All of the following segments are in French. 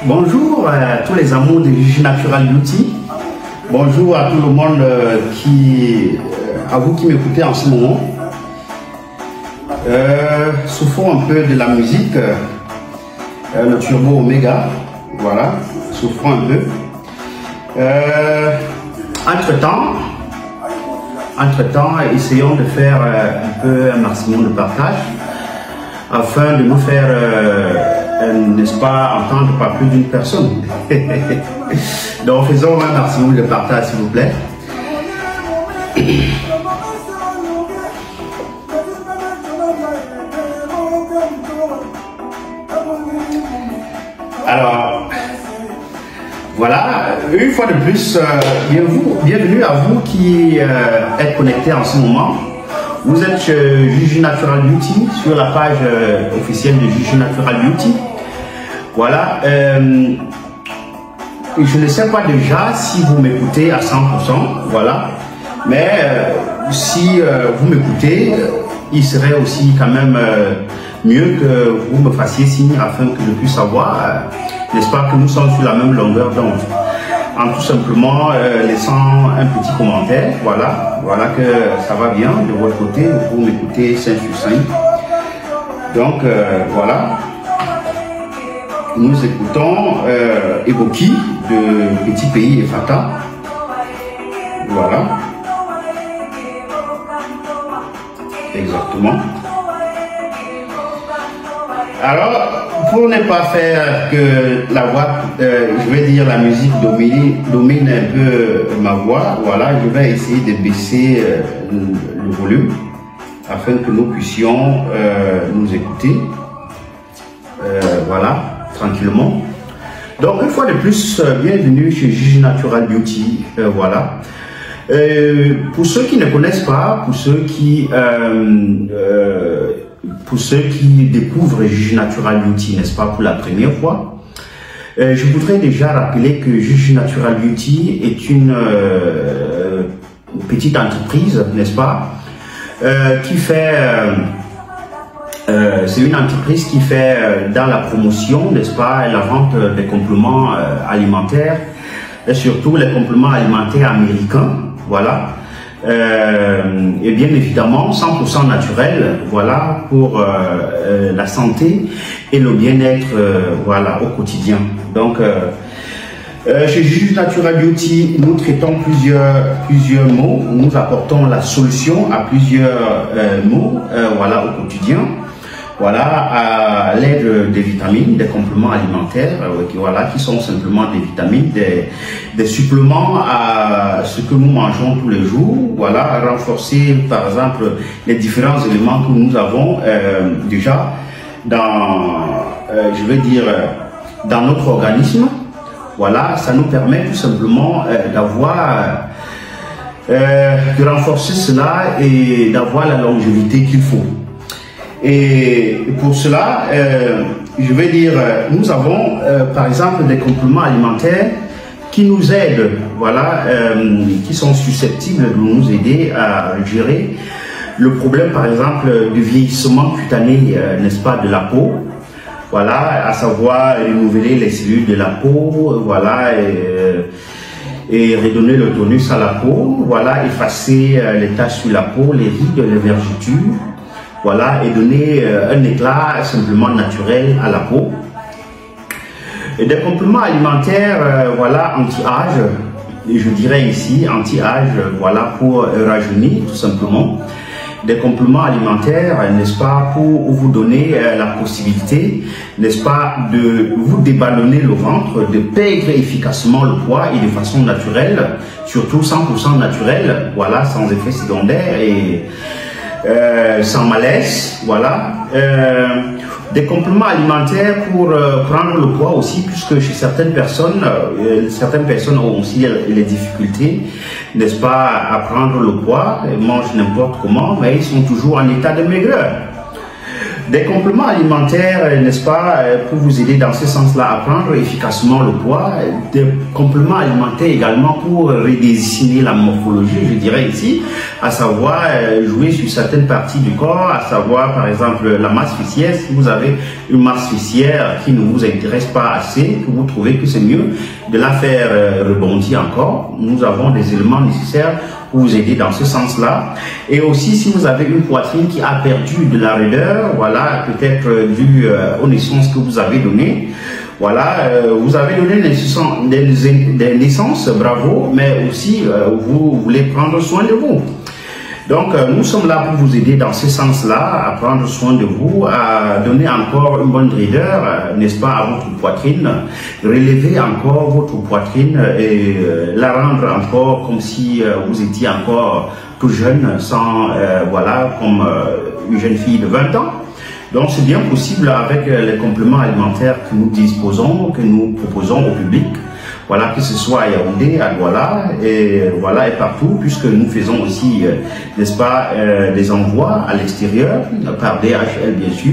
Bonjour à tous les amours de Jiji Natural Beauty. Bonjour à tout le monde à vous qui m'écoutez en ce moment. Souffrons un peu de la musique, le Turbo Omega, voilà, souffrons un peu. Entre-temps, essayons de faire un peu un maximum de partage afin de nous faire, n'est-ce pas, entendre par plus d'une personne. Donc faisons un maximum de partage, s'il vous plaît. Alors, voilà, une fois de plus, bienvenue à vous qui êtes connectés en ce moment. Vous êtes chez Jiji Natural Beauty, sur la page officielle de Jiji Natural Beauty. Voilà, je ne sais pas déjà si vous m'écoutez à 100%, voilà, mais si vous m'écoutez, il serait aussi quand même mieux que vous me fassiez signe afin que je puisse savoir, n'est-ce pas, que nous sommes sur la même longueur d'onde. En tout simplement laissant un petit commentaire, voilà que ça va bien de votre côté, vous m'écoutez 5 sur 5. Donc voilà, nous écoutons Eboki de Petit Pays et Fata. Voilà. Exactement. Alors, pour ne pas faire que la voix, je vais dire la musique domine un peu ma voix, voilà, je vais essayer de baisser le volume afin que nous puissions nous écouter. Voilà, tranquillement. Donc, une fois de plus, bienvenue chez Jiji Natural Beauty. Voilà. Pour ceux qui ne connaissent pas, pour ceux qui découvrent Jiji Natural Beauty, n'est-ce pas, pour la première fois, je voudrais déjà rappeler que Jiji Natural Beauty est une petite entreprise, n'est-ce pas, qui fait, c'est une entreprise qui fait dans la promotion, n'est-ce pas, et la vente des compléments alimentaires, et surtout les compléments alimentaires américains, voilà. Et bien évidemment 100% naturel, voilà, pour la santé et le bien-être, voilà, au quotidien. Donc chez Jiji Natural Beauty, nous traitons plusieurs maux, nous apportons la solution à plusieurs maux, voilà, au quotidien. Voilà, à l'aide des vitamines, des compléments alimentaires, voilà, qui sont simplement des vitamines, des suppléments à ce que nous mangeons tous les jours, voilà, renforcer par exemple les différents éléments que nous avons déjà dans, je vais dire, dans notre organisme. Voilà, ça nous permet tout simplement d'avoir, de renforcer cela et d'avoir la longévité qu'il faut. Et pour cela, je vais dire, nous avons par exemple des compléments alimentaires qui nous aident, voilà, qui sont susceptibles de nous aider à gérer le problème par exemple du vieillissement cutané, n'est-ce pas, de la peau, voilà, à savoir renouveler les cellules de la peau, voilà, et redonner le tonus à la peau, voilà, effacer les taches sur la peau, les rides, les vergetures. Voilà, et donner un éclat simplement naturel à la peau. Et des compléments alimentaires, voilà, anti-âge, je dirais ici, anti-âge, voilà, pour rajeunir tout simplement. Des compléments alimentaires, n'est-ce pas, pour vous donner la possibilité, n'est-ce pas, de vous déballonner le ventre, de perdre efficacement le poids et de façon naturelle, surtout 100% naturelle, voilà, sans effet secondaire et sans malaise, voilà. Des compléments alimentaires pour prendre le poids aussi, puisque chez certaines personnes ont aussi les difficultés, n'est-ce pas, à prendre le poids, ils mangent n'importe comment, mais ils sont toujours en état de maigreur. Des compléments alimentaires, n'est-ce pas, pour vous aider dans ce sens-là à prendre efficacement le poids. Des compléments alimentaires également pour redessiner la morphologie, je dirais ici, à savoir jouer sur certaines parties du corps, à savoir par exemple la masse fessière. Si vous avez une masse fessière qui ne vous intéresse pas assez, que vous trouvez que c'est mieux de la faire rebondir encore, nous avons des éléments nécessaires pour vous aider dans ce sens-là. Et aussi, si vous avez une poitrine qui a perdu de la raideur, voilà, peut-être dû aux naissances que vous avez données, voilà, vous avez donné des naissances, bravo, mais aussi vous voulez prendre soin de vous. Donc, nous sommes là pour vous aider dans ce sens-là, à prendre soin de vous, à donner encore une bonne raideur, n'est-ce pas, à votre poitrine, relever encore votre poitrine et la rendre encore comme si vous étiez encore tout jeune, sans, voilà, comme une jeune fille de 20 ans. Donc, c'est bien possible avec les compléments alimentaires que nous disposons, que nous proposons au public. Voilà, que ce soit à Yaoundé, à Douala, et voilà, et partout, puisque nous faisons aussi, n'est-ce pas, des envois à l'extérieur, par DHL bien sûr,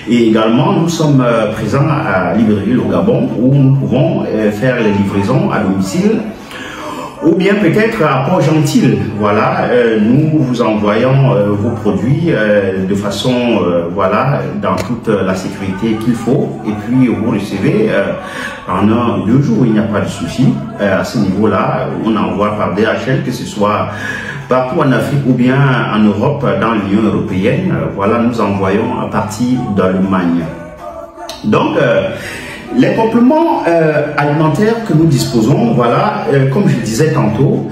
et également nous sommes présents à Libreville au Gabon, où nous pouvons faire les livraisons à domicile, ou bien peut-être à Port-Gentil. Voilà, nous vous envoyons vos produits de façon, voilà, dans toute la sécurité qu'il faut, et puis vous recevez en 1 ou 2 jours, il n'y a pas de souci. À ce niveau-là, on envoie par DHL, que ce soit partout en Afrique ou bien en Europe, dans l'Union européenne. Voilà, nous envoyons à partir d'Allemagne. Donc, les compléments alimentaires que nous disposons, voilà, comme je disais tantôt,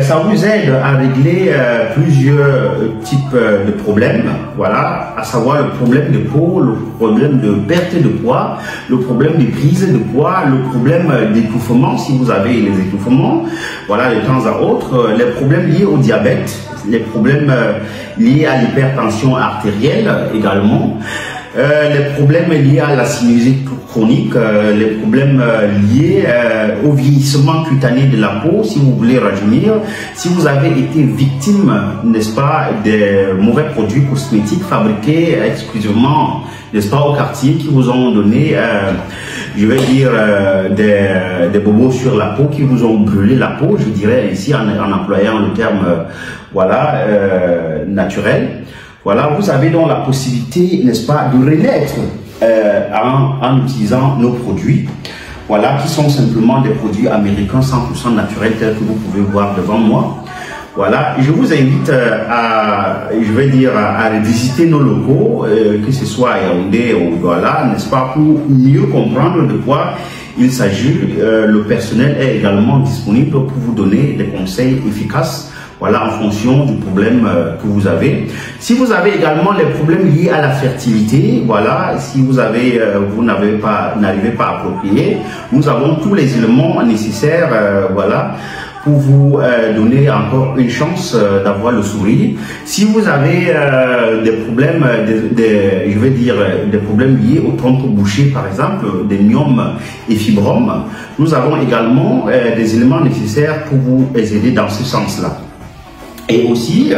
ça vous aide à régler plusieurs types de problèmes, voilà, à savoir le problème de peau, le problème de perte de poids, le problème de prise de poids, le problème d'étouffement, si vous avez les étouffements, voilà, de temps à autre, les problèmes liés au diabète, les problèmes liés à l'hypertension artérielle également, les problèmes liés à la sinusite chronique, les problèmes liés au vieillissement cutané de la peau, si vous voulez rajeunir, si vous avez été victime, n'est-ce pas, des mauvais produits cosmétiques fabriqués exclusivement, n'est-ce pas, au quartier, qui vous ont donné, je vais dire, des bobos sur la peau, qui vous ont brûlé la peau, je dirais ici en employant le terme, voilà, naturel. Voilà, vous avez donc la possibilité, n'est-ce pas, de renaître en utilisant nos produits, voilà, qui sont simplement des produits américains 100% naturels, tels que vous pouvez voir devant moi. Voilà, je vous invite à, je vais dire, à visiter nos locaux, que ce soit à Yaoundé ou Douala, n'est-ce pas, pour mieux comprendre de quoi il s'agit. Le personnel est également disponible pour vous donner des conseils efficaces, voilà, en fonction du problème que vous avez. Si vous avez également les problèmes liés à la fertilité, voilà, si vous avez, vous n'arrivez pas à procréer, nous avons tous les éléments nécessaires, voilà, pour vous donner encore une chance d'avoir le sourire. Si vous avez des problèmes, je vais dire, des problèmes liés aux trompes bouchées, par exemple, des myomes et fibromes, nous avons également des éléments nécessaires pour vous aider dans ce sens-là. Et aussi,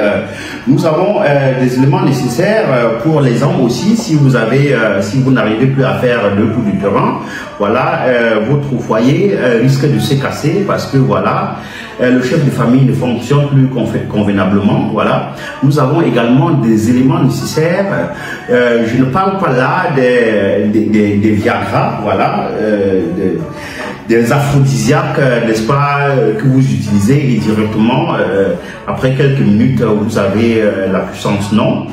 nous avons des éléments nécessaires pour les hommes aussi. Si vous avez, si vous n'arrivez plus à faire 2 coups du terrain, voilà, votre foyer risque de se casser parce que voilà, le chef de famille ne fonctionne plus convenablement. Voilà, nous avons également des éléments nécessaires. Je ne parle pas là des Viagra, voilà. Des aphrodisiaques, n'est-ce pas, que vous utilisez et directement, après quelques minutes, vous avez la puissance. Non.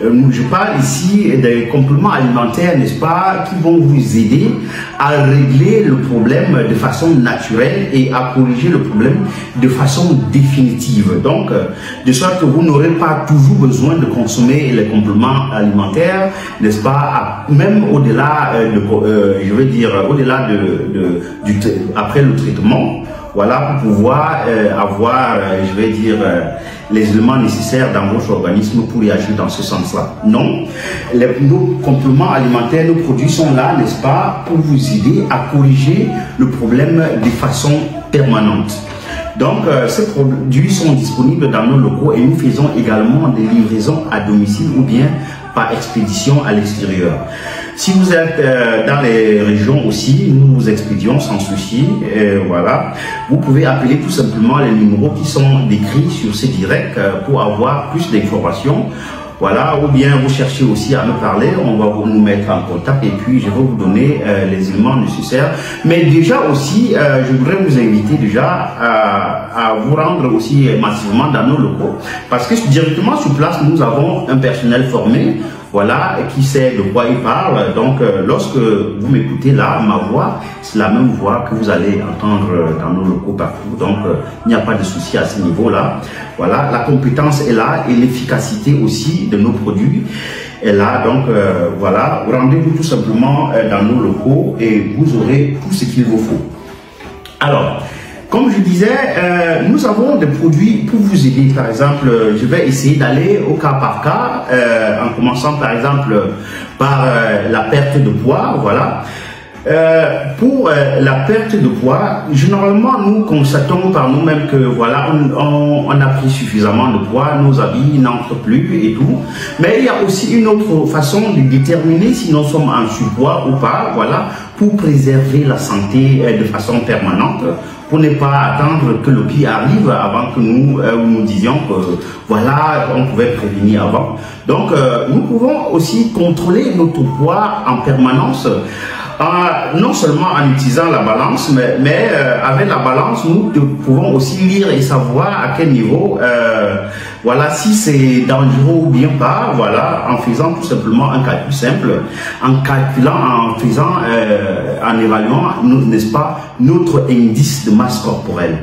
Je parle ici des compléments alimentaires, n'est-ce pas, qui vont vous aider à régler le problème de façon naturelle et à corriger le problème de façon définitive. Donc, de sorte que vous n'aurez pas toujours besoin de consommer les compléments alimentaires, n'est-ce pas, même au-delà je veux dire, au-delà après le traitement, voilà, pour pouvoir avoir, je vais dire, les éléments nécessaires dans votre organisme pour y agir dans ce sens-là. Non, nos compléments alimentaires, nos produits sont là, n'est-ce pas, pour vous aider à corriger le problème de façon permanente. Donc, ces produits sont disponibles dans nos locaux et nous faisons également des livraisons à domicile ou bien par expédition à l'extérieur. Si vous êtes dans les régions aussi, nous vous expédions sans souci. Voilà, vous pouvez appeler tout simplement les numéros qui sont décrits sur ces directs pour avoir plus d'informations. Voilà, ou bien vous cherchez aussi à me parler, on va nous mettre en contact et puis je vais vous donner les éléments nécessaires. Mais déjà aussi, je voudrais vous inviter déjà à vous rendre aussi massivement dans nos locaux, parce que directement sur place, nous avons un personnel formé, voilà, qui sait de quoi il parle. Donc, lorsque vous m'écoutez là, ma voix, c'est la même voix que vous allez entendre dans nos locaux partout. Donc, il n'y a pas de souci à ce niveau-là. Voilà, la compétence est là et l'efficacité aussi de nos produits est là. Donc, voilà, rendez-vous tout simplement dans nos locaux et vous aurez tout ce qu'il vous faut. Alors, comme je disais, nous avons des produits pour vous aider. Par exemple, je vais essayer d'aller au cas par cas, en commençant par exemple par la perte de poids. Voilà. Pour la perte de poids, généralement nous constatons par nous-mêmes que voilà, on a pris suffisamment de poids, nos habits n'entrent plus et tout. Mais il y a aussi une autre façon de déterminer si nous sommes en surpoids ou pas, voilà, pour préserver la santé de façon permanente, pour ne pas attendre que le pire arrive avant que nous disions que voilà, on pouvait prévenir avant. Donc nous pouvons aussi contrôler notre poids en permanence. Non seulement en utilisant la balance, mais avec la balance, nous pouvons aussi lire et savoir à quel niveau, voilà, si c'est dangereux ou bien pas, voilà, en faisant tout simplement un calcul simple, en calculant, en faisant, en évaluant, n'est-ce pas, notre indice de masse corporelle.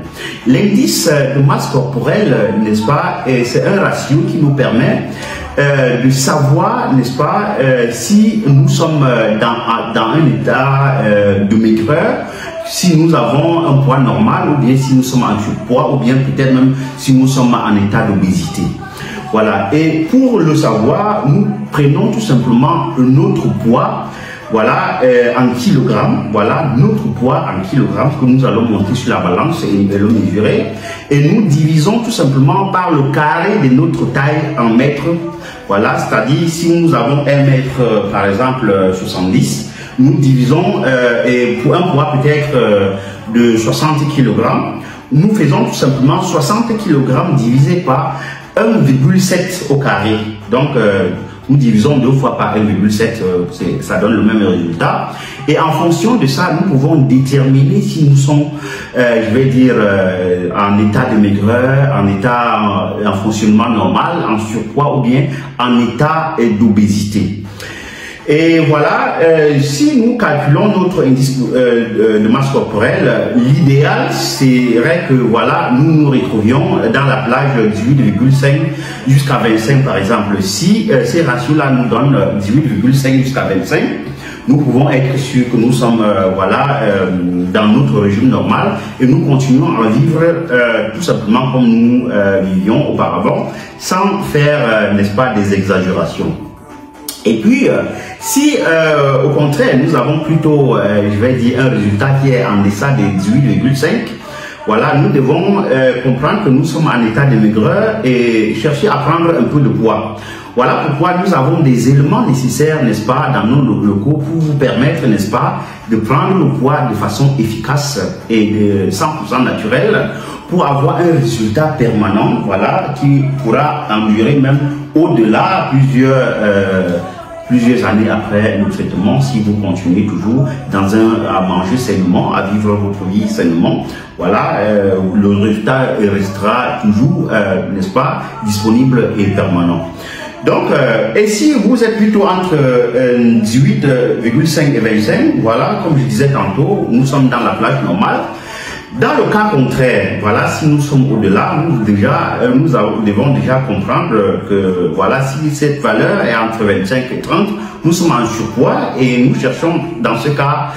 L'indice de masse corporelle, n'est-ce pas, c'est un ratio qui nous permet de savoir, n'est-ce pas, si nous sommes dans un état de maigreur, si nous avons un poids normal, ou bien si nous sommes en surpoids, ou bien peut-être même si nous sommes en état d'obésité. Voilà. Et pour le savoir, nous prenons tout simplement notre poids, voilà, en kilogrammes, voilà, notre poids en kilogrammes que nous allons monter sur la balance et le mesurer. Et nous divisons tout simplement par le carré de notre taille en mètres. Voilà, c'est-à-dire si nous avons 1 mètre, par exemple, 70, nous divisons, et pour un poids peut-être de 60 kg, nous faisons tout simplement 60 kg divisé par 1,7 au carré. Donc, nous divisons 2 fois par 1,7, ça donne le même résultat. Et en fonction de ça, nous pouvons déterminer si nous sommes, je vais dire, en état de maigreur, en état en fonctionnement normal, en surpoids ou bien en état d'obésité. Et voilà, si nous calculons notre indice de masse corporelle, l'idéal serait que voilà, nous nous retrouvions dans la plage 18,5 jusqu'à 25 par exemple. Si ces ratios-là nous donnent 18,5 jusqu'à 25, nous pouvons être sûrs que nous sommes voilà, dans notre régime normal et nous continuons à vivre tout simplement comme nous vivions auparavant, sans faire, n'est-ce pas, des exagérations. Et puis, si au contraire, nous avons plutôt, je vais dire, un résultat qui est en deçà de 18,5, voilà, nous devons comprendre que nous sommes en état de maigreur et chercher à prendre un peu de poids. Voilà pourquoi nous avons des éléments nécessaires, n'est-ce pas, dans nos locaux pour vous permettre, n'est-ce pas, de prendre le poids de façon efficace et de 100% naturelle pour avoir un résultat permanent, voilà, qui pourra endurer même au-delà plusieurs années après le traitement, si vous continuez toujours à manger sainement, à vivre votre vie sainement, voilà, le résultat restera toujours, n'est-ce pas, disponible et permanent. Donc, et si vous êtes plutôt entre 18,5 et 25, voilà, comme je disais tantôt, nous sommes dans la plage normale. Dans le cas contraire, voilà, si nous sommes au-delà, nous devons déjà comprendre que voilà, si cette valeur est entre 25 et 30, nous sommes en surpoids et nous cherchons dans ce cas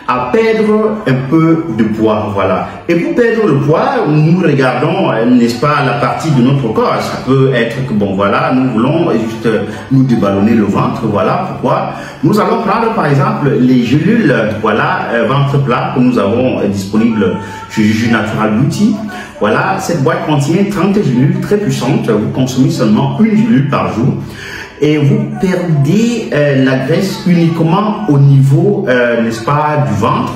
à perdre un peu de poids, voilà. Et pour perdre le poids, nous regardons, n'est-ce pas, la partie de notre corps. Ça peut être que, bon, voilà, nous voulons juste nous déballonner le ventre, voilà pourquoi. Nous allons prendre, par exemple, les gélules, voilà, ventre plat que nous avons disponibles chez Juju Natural Beauty. Voilà, cette boîte contient 30 gélules très puissantes. Vous consommez seulement une gélule par jour. et vous perdez la graisse uniquement au niveau, n'est-ce pas, du ventre,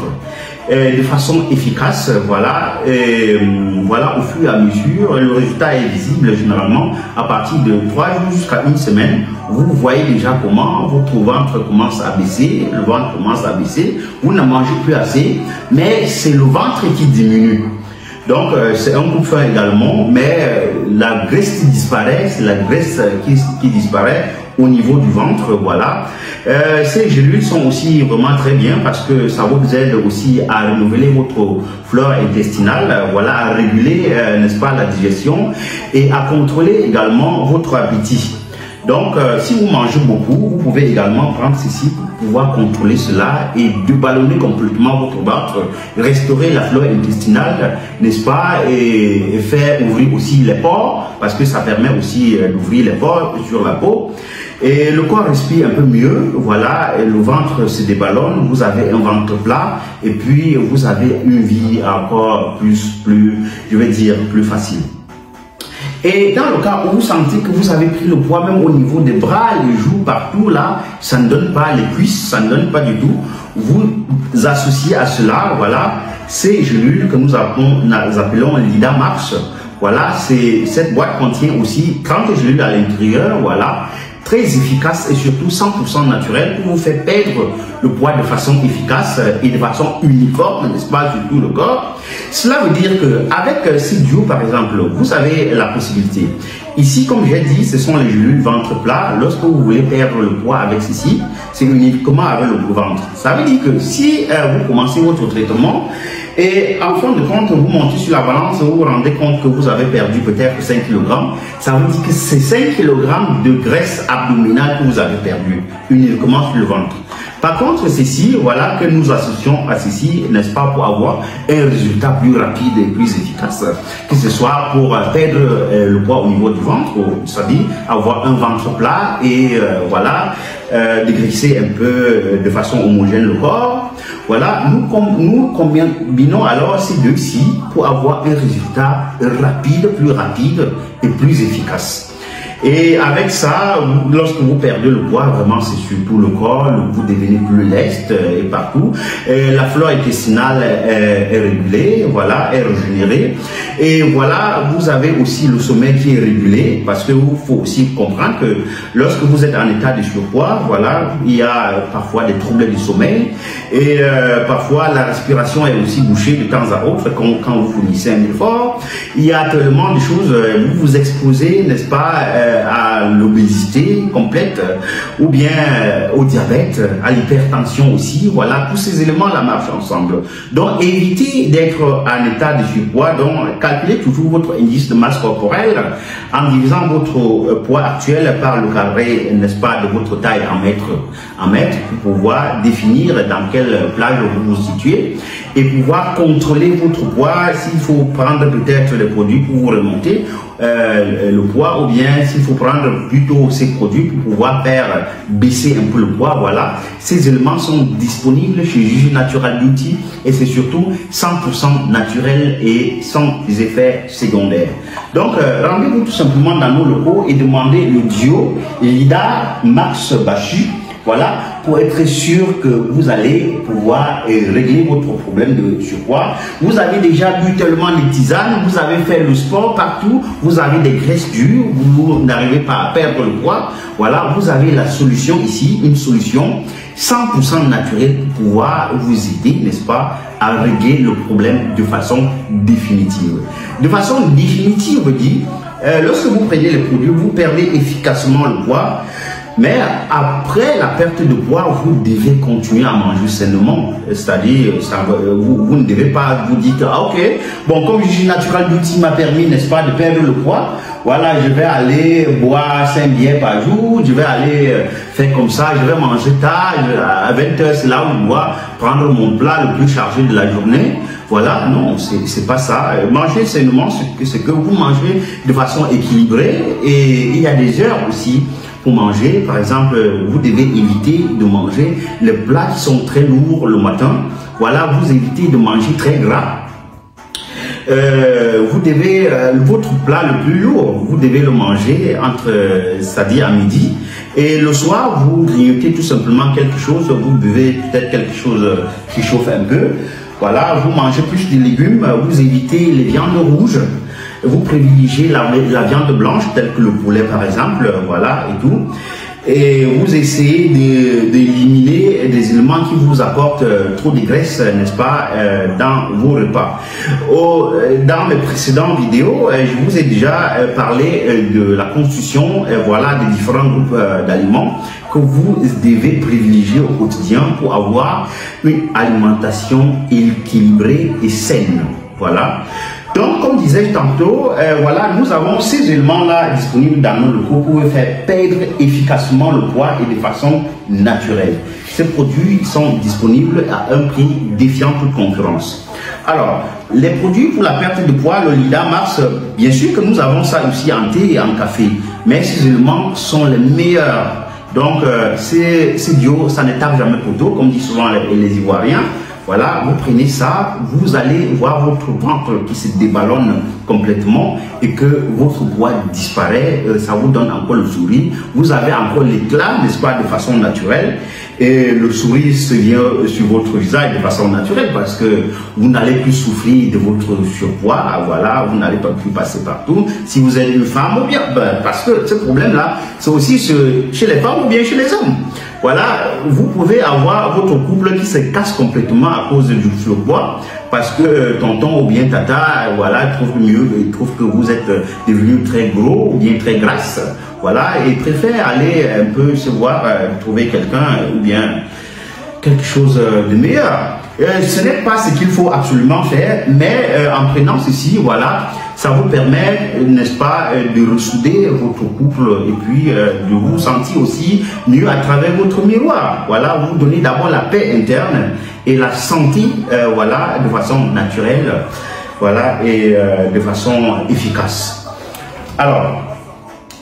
de façon efficace, voilà, voilà, au fur et à mesure, le résultat est visible généralement à partir de 3 jours jusqu'à 1 semaine. Vous voyez déjà comment votre ventre commence à baisser, le ventre commence à baisser, vous ne mangez plus assez, mais c'est le ventre qui diminue. Donc, c'est un coup de frein également, mais la graisse qui disparaît, c'est la graisse qui disparaît au niveau du ventre, voilà. Ces gélules sont aussi vraiment très bien parce que ça vous aide aussi à renouveler votre flore intestinale, voilà, à réguler, n'est-ce pas, la digestion et à contrôler également votre appétit. Donc, si vous mangez beaucoup, vous pouvez également prendre ceci pour pouvoir contrôler cela et déballonner complètement votre ventre, restaurer la flore intestinale, n'est-ce pas, et faire ouvrir aussi les pores, parce que ça permet aussi d'ouvrir les pores sur la peau. Et le corps respire un peu mieux, voilà, et le ventre se déballonne, vous avez un ventre plat, et puis vous avez une vie encore plus, je vais dire, plus facile. Et dans le cas où vous sentez que vous avez pris le poids, même au niveau des bras, les joues, partout là, ça ne donne pas, les cuisses, ça ne donne pas du tout, vous associez à cela, voilà, ces gélules que nous appelons l'IDA-Max, voilà, cette boîte contient aussi 30 gélules à l'intérieur, voilà, très efficace et surtout 100% naturel pour vous faire perdre le poids de façon efficace et de façon uniforme, n'est-ce pas, sur tout le corps. Cela veut dire que avec ces duos, par exemple, vous avez la possibilité. Ici, comme j'ai dit, ce sont les gélules ventre plat. Lorsque vous voulez perdre le poids avec ceci, c'est uniquement avec le ventre. Ça veut dire que si vous commencez votre traitement, et en fin de compte, vous montez sur la balance, vous vous rendez compte que vous avez perdu peut-être 5 kg. Ça veut dire que c'est 5 kg de graisse abdominale que vous avez perdu, uniquement sur le ventre. Par contre, ceci, voilà, que nous associons à ceci, n'est-ce pas, pour avoir un résultat plus rapide et plus efficace, que ce soit pour perdre le poids au niveau du ventre, c'est-à-dire avoir un ventre plat et voilà, dégraisser un peu de façon homogène le corps. Voilà, nous combinons alors ces deux-ci pour avoir un résultat plus rapide et plus efficace. Et avec ça, lorsque vous perdez le poids, vraiment c'est surtout le corps, vous devenez plus leste et partout. Et la flore intestinale est régulée, voilà, est régénérée. Et voilà, vous avez aussi le sommeil qui est régulé, parce que il faut aussi comprendre que lorsque vous êtes en état de surpoids, voilà, il y a parfois des troubles du sommeil et parfois la respiration est aussi bouchée de temps à autre quand vous fournissez un effort. Il y a tellement de choses, vous vous exposez, n'est-ce pas, à l'obésité complète ou bien au diabète, à l'hypertension aussi, voilà, tous ces éléments-là marchent ensemble. Donc évitez d'être en état de surpoids, donc calculez toujours votre indice de masse corporelle en divisant votre poids actuel par le carré, n'est-ce pas, de votre taille en mètres pour pouvoir définir dans quelle plage vous vous situez et pouvoir contrôler votre poids, s'il faut prendre peut-être des produits pour vous remonter le poids, ou bien s'il faut prendre plutôt ces produits pour pouvoir faire baisser un peu le poids. Voilà, ces éléments sont disponibles chez Juju Natural Beauty et c'est surtout 100% naturel et sans effets secondaires. Donc rendez-vous tout simplement dans nos locaux et demandez le duo l'IDA-Max Bachu, voilà, pour être sûr que vous allez pouvoir régler votre problème de surpoids. Vous avez déjà bu tellement de tisanes, vous avez fait le sport partout, vous avez des graisses dures, vous n'arrivez pas à perdre le poids. Voilà, vous avez la solution ici, une solution 100% naturelle pour pouvoir vous aider, n'est-ce pas, à régler le problème de façon définitive. De façon définitive, dit, lorsque vous prenez les produits, vous perdez efficacement le poids. Mais après la perte de poids, vous devez continuer à manger sainement. C'est-à-dire, vous ne devez pas vous dire, ah ok, bon, comme Juju Natural Beauty m'a permis, n'est-ce pas, de perdre le poids, voilà, je vais aller boire 5 bières par jour, je vais aller faire comme ça, je vais manger tard, à 20 h, c'est là où je dois prendre mon plat le plus chargé de la journée. Voilà, non, c'est pas ça. Manger sainement, c'est que vous mangez de façon équilibrée et il y a des heures aussi pour manger. Par exemple, vous devez éviter de manger les plats qui sont très lourds le matin. Voilà, vous évitez de manger très gras. Vous devez, votre plat le plus lourd, vous devez le manger c'est-à-dire à midi. Et le soir, vous grignotez tout simplement quelque chose, vous buvez peut-être quelque chose qui chauffe un peu. Voilà, vous mangez plus de légumes, vous évitez les viandes rouges, vous privilégiez la viande blanche, telle que le poulet par exemple, voilà, et tout. Et vous essayez d'éliminer des éléments qui vous apportent trop de graisse, n'est-ce pas, dans vos repas. Dans mes précédentes vidéos, je vous ai déjà parlé de la constitution, voilà, des différents groupes d'aliments que vous devez privilégier au quotidien pour avoir une alimentation équilibrée et saine. Voilà. Donc, comme disais tantôt, voilà, nous avons ces éléments-là disponibles dans nos locaux pour faire perdre efficacement le poids et de façon naturelle. Ces produits sont disponibles à un prix défiant toute concurrence. Alors, les produits pour la perte de poids, le Lida Mars, bien sûr que nous avons ça aussi en thé et en café, mais ces éléments sont les meilleurs. Donc, c'est bio, ça ne tape jamais pour dos, comme disent souvent les Ivoiriens. Voilà, vous prenez ça, vous allez voir votre ventre qui se déballonne complètement et que votre poids disparaît, ça vous donne encore le sourire. Vous avez encore l'éclat, n'est-ce pas, de façon naturelle, et le sourire se vient sur votre visage de façon naturelle parce que vous n'allez plus souffrir de votre surpoids, voilà, vous n'allez pas plus passer partout. Si vous êtes une femme ou bien, parce que ce problème-là, c'est aussi chez les femmes ou bien chez les hommes. Voilà, vous pouvez avoir votre couple qui se casse complètement à cause du surpoids parce que tonton ou bien tata, voilà, il trouve que vous êtes devenu très gros ou bien très grasse, voilà, et préfère aller un peu se voir, trouver quelqu'un ou bien quelque chose de meilleur. Ce n'est pas ce qu'il faut absolument faire, mais en prenant ceci, voilà, ça vous permet, n'est-ce pas, de ressouder votre couple et puis de vous sentir aussi mieux à travers votre miroir. Voilà, vous donnez d'abord la paix interne et la santé, voilà, de façon naturelle, voilà, et de façon efficace. Alors,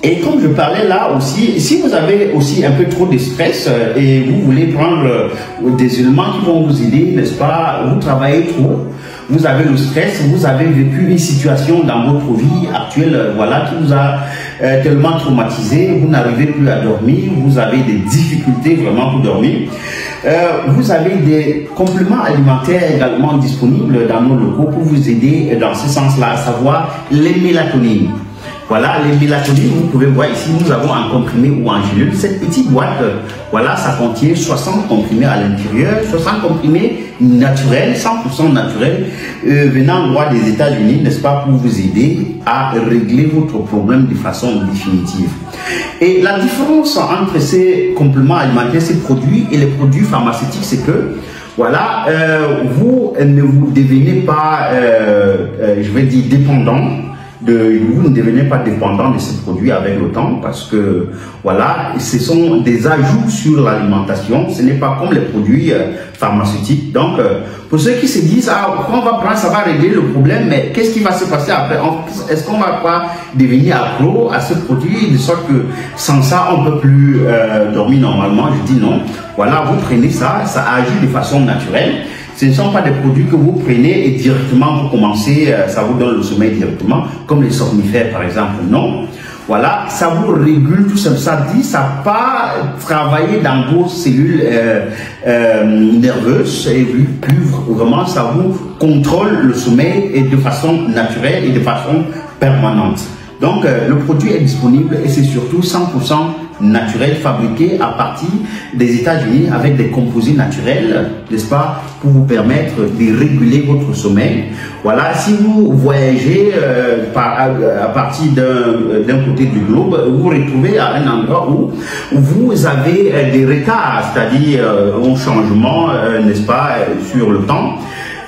et comme je parlais là aussi, si vous avez aussi un peu trop de stress et vous voulez prendre des éléments qui vont vous aider, n'est-ce pas, vous travaillez trop, vous avez le stress, vous avez vécu une situation dans votre vie actuelle, voilà, qui vous a tellement traumatisé, vous n'arrivez plus à dormir, vous avez des difficultés vraiment pour dormir. Vous avez des compléments alimentaires également disponibles dans nos locaux pour vous aider dans ce sens-là, à savoir les mélatonines. Voilà, les mélatonines, vous pouvez voir ici, nous avons un comprimé ou en gélule. Cette petite boîte, voilà, ça contient 60 comprimés à l'intérieur, 60 comprimés naturels, 100% naturels, venant droit des États-Unis, n'est-ce pas, pour vous aider à régler votre problème de façon définitive. Et la différence entre ces compléments alimentaires, ces produits et les produits pharmaceutiques, c'est que, voilà, vous ne vous devenez pas, je vais dire, dépendant. Vous ne devenez pas dépendant de ces produits avec le temps parce que voilà, ce sont des ajouts sur l'alimentation, ce n'est pas comme les produits pharmaceutiques. Donc pour ceux qui se disent on va prendre, ça va régler le problème, mais qu'est-ce qui va se passer après? Est-ce qu'on va pas devenir accro à ce produit de sorte que sans ça on ne peut plus dormir normalement? Je dis non. Voilà, vous prenez ça, ça agit de façon naturelle. Ce ne sont pas des produits que vous prenez et directement vous commencez, ça vous donne le sommeil directement, comme les somnifères par exemple, non. Voilà, ça vous régule tout ça, ça dit, ça pas travailler dans vos cellules nerveuses et puis vraiment ça vous contrôle le sommeil et de façon naturelle et de façon permanente. Donc le produit est disponible et c'est surtout 100% naturel, fabriqué à partir des États-Unis avec des composés naturels, n'est-ce pas, pour vous permettre de réguler votre sommeil. Voilà, si vous voyagez à partir d'un côté du globe, vous vous retrouvez à un endroit où vous avez des retards, c'est-à-dire un changement, n'est-ce pas, sur le temps.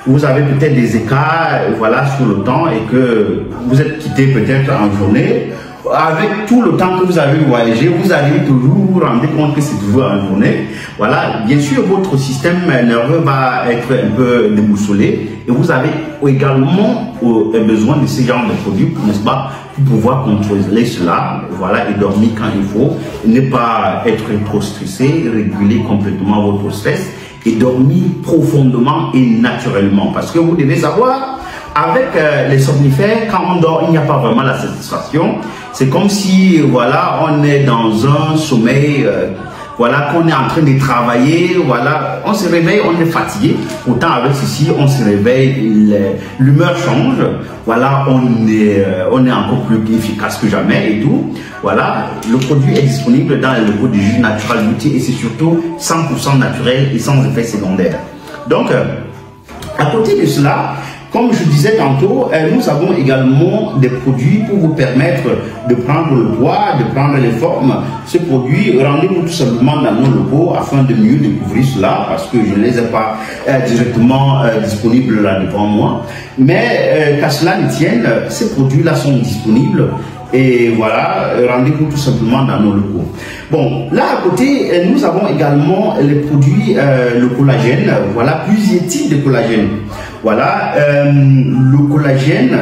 Vous avez peut-être des écarts, voilà, sur le temps et que vous êtes quitté peut-être en journée. Avec tout le temps que vous avez voyagé, vous allez toujours vous rendre compte que c'est toujours en journée. Voilà, bien sûr, votre système nerveux va être un peu déboussolé et vous avez également besoin de ce genre de produits, n'est-ce pas, pour pouvoir contrôler cela, voilà, et dormir quand il faut, et ne pas être trop stressé, réguler complètement votre stress et dormir profondément et naturellement. Parce que vous devez savoir, avec les somnifères, quand on dort, il n'y a pas vraiment la satisfaction. C'est comme si, voilà, on est dans un sommeil, voilà, qu'on est en train de travailler, voilà, on se réveille, on est fatigué. Pourtant, avec ceci, on se réveille, l'humeur change, voilà, on est encore plus efficace que jamais et tout. Voilà, le produit est disponible dans les locaux du Juge Natural Beauty et c'est surtout 100% naturel et sans effet secondaire. Donc, à côté de cela, comme je disais tantôt, nous avons également des produits pour vous permettre de prendre le poids, de prendre les formes. Ces produits, rendez-vous tout simplement dans nos locaux afin de mieux découvrir cela parce que je ne les ai pas directement disponibles là devant moi. Mais qu'à cela ne tienne, ces produits-là sont disponibles. Et voilà, rendez-vous tout simplement dans nos locaux. Bon, là à côté, nous avons également les produits, le collagène. Voilà, plusieurs types de collagène. Voilà, le collagène,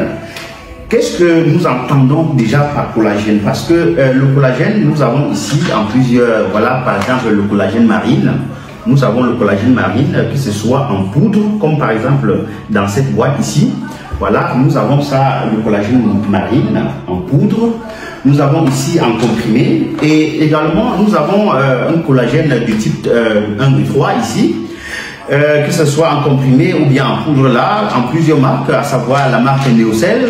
qu'est-ce que nous entendons déjà par collagène? Parce que le collagène, nous avons ici en plusieurs, voilà, par exemple le collagène marine. Nous avons le collagène marine, que ce soit en poudre, comme par exemple dans cette boîte ici. Voilà, nous avons ça, le collagène marine en poudre. Nous avons ici en comprimé. Et également, nous avons un collagène de type 1 et 3 ici. Que ce soit en comprimé ou bien en poudre là, en plusieurs marques, à savoir la marque Neocell.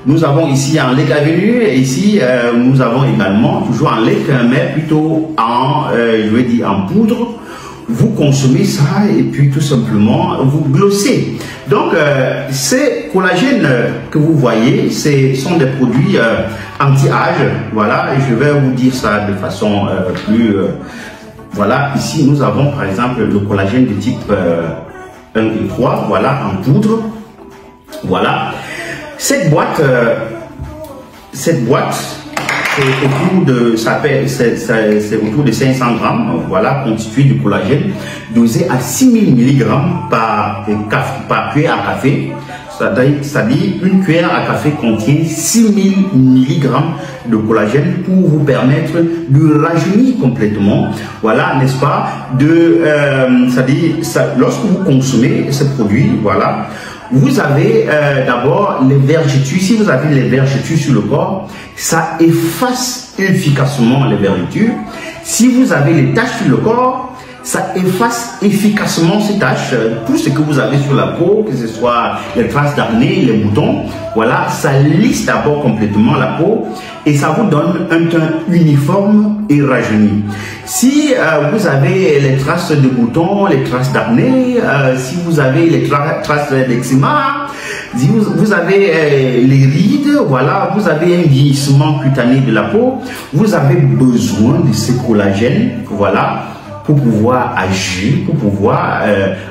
Nous avons ici en lait Avenue et ici nous avons également toujours en lait, mais plutôt en, je vais dire en poudre. Vous consommez ça et puis tout simplement vous glossez. Donc ces collagènes que vous voyez, ce sont des produits anti-âge. Voilà, et je vais vous dire ça de façon plus... voilà, ici nous avons par exemple le collagène de type 1 et 3, voilà, en poudre. Voilà. Cette boîte, c'est autour de, c'est autour de 500 grammes, voilà, constitué de collagène, dosé à 6000 mg par cuillère à café. C'est-à-dire une cuillère à café contient 6000 mg de collagène pour vous permettre de rajeunir complètement. Voilà, n'est-ce pas? C'est-à-dire, lorsque vous consommez ce produit, voilà, vous avez d'abord les vergetures. Si vous avez les vergetures sur le corps, ça efface efficacement les vergetures. Si vous avez les taches sur le corps, ça efface efficacement ces taches, tout ce que vous avez sur la peau, que ce soit les traces d'acné, les boutons, voilà, ça lisse d'abord complètement la peau et ça vous donne un teint uniforme et rajeuni. Si vous avez les traces de boutons, les traces d'acné, si vous avez les traces d'eczéma, si vous avez les rides, voilà, vous avez un vieillissement cutané de la peau, vous avez besoin de ce collagène, voilà, pour pouvoir agir, pour pouvoir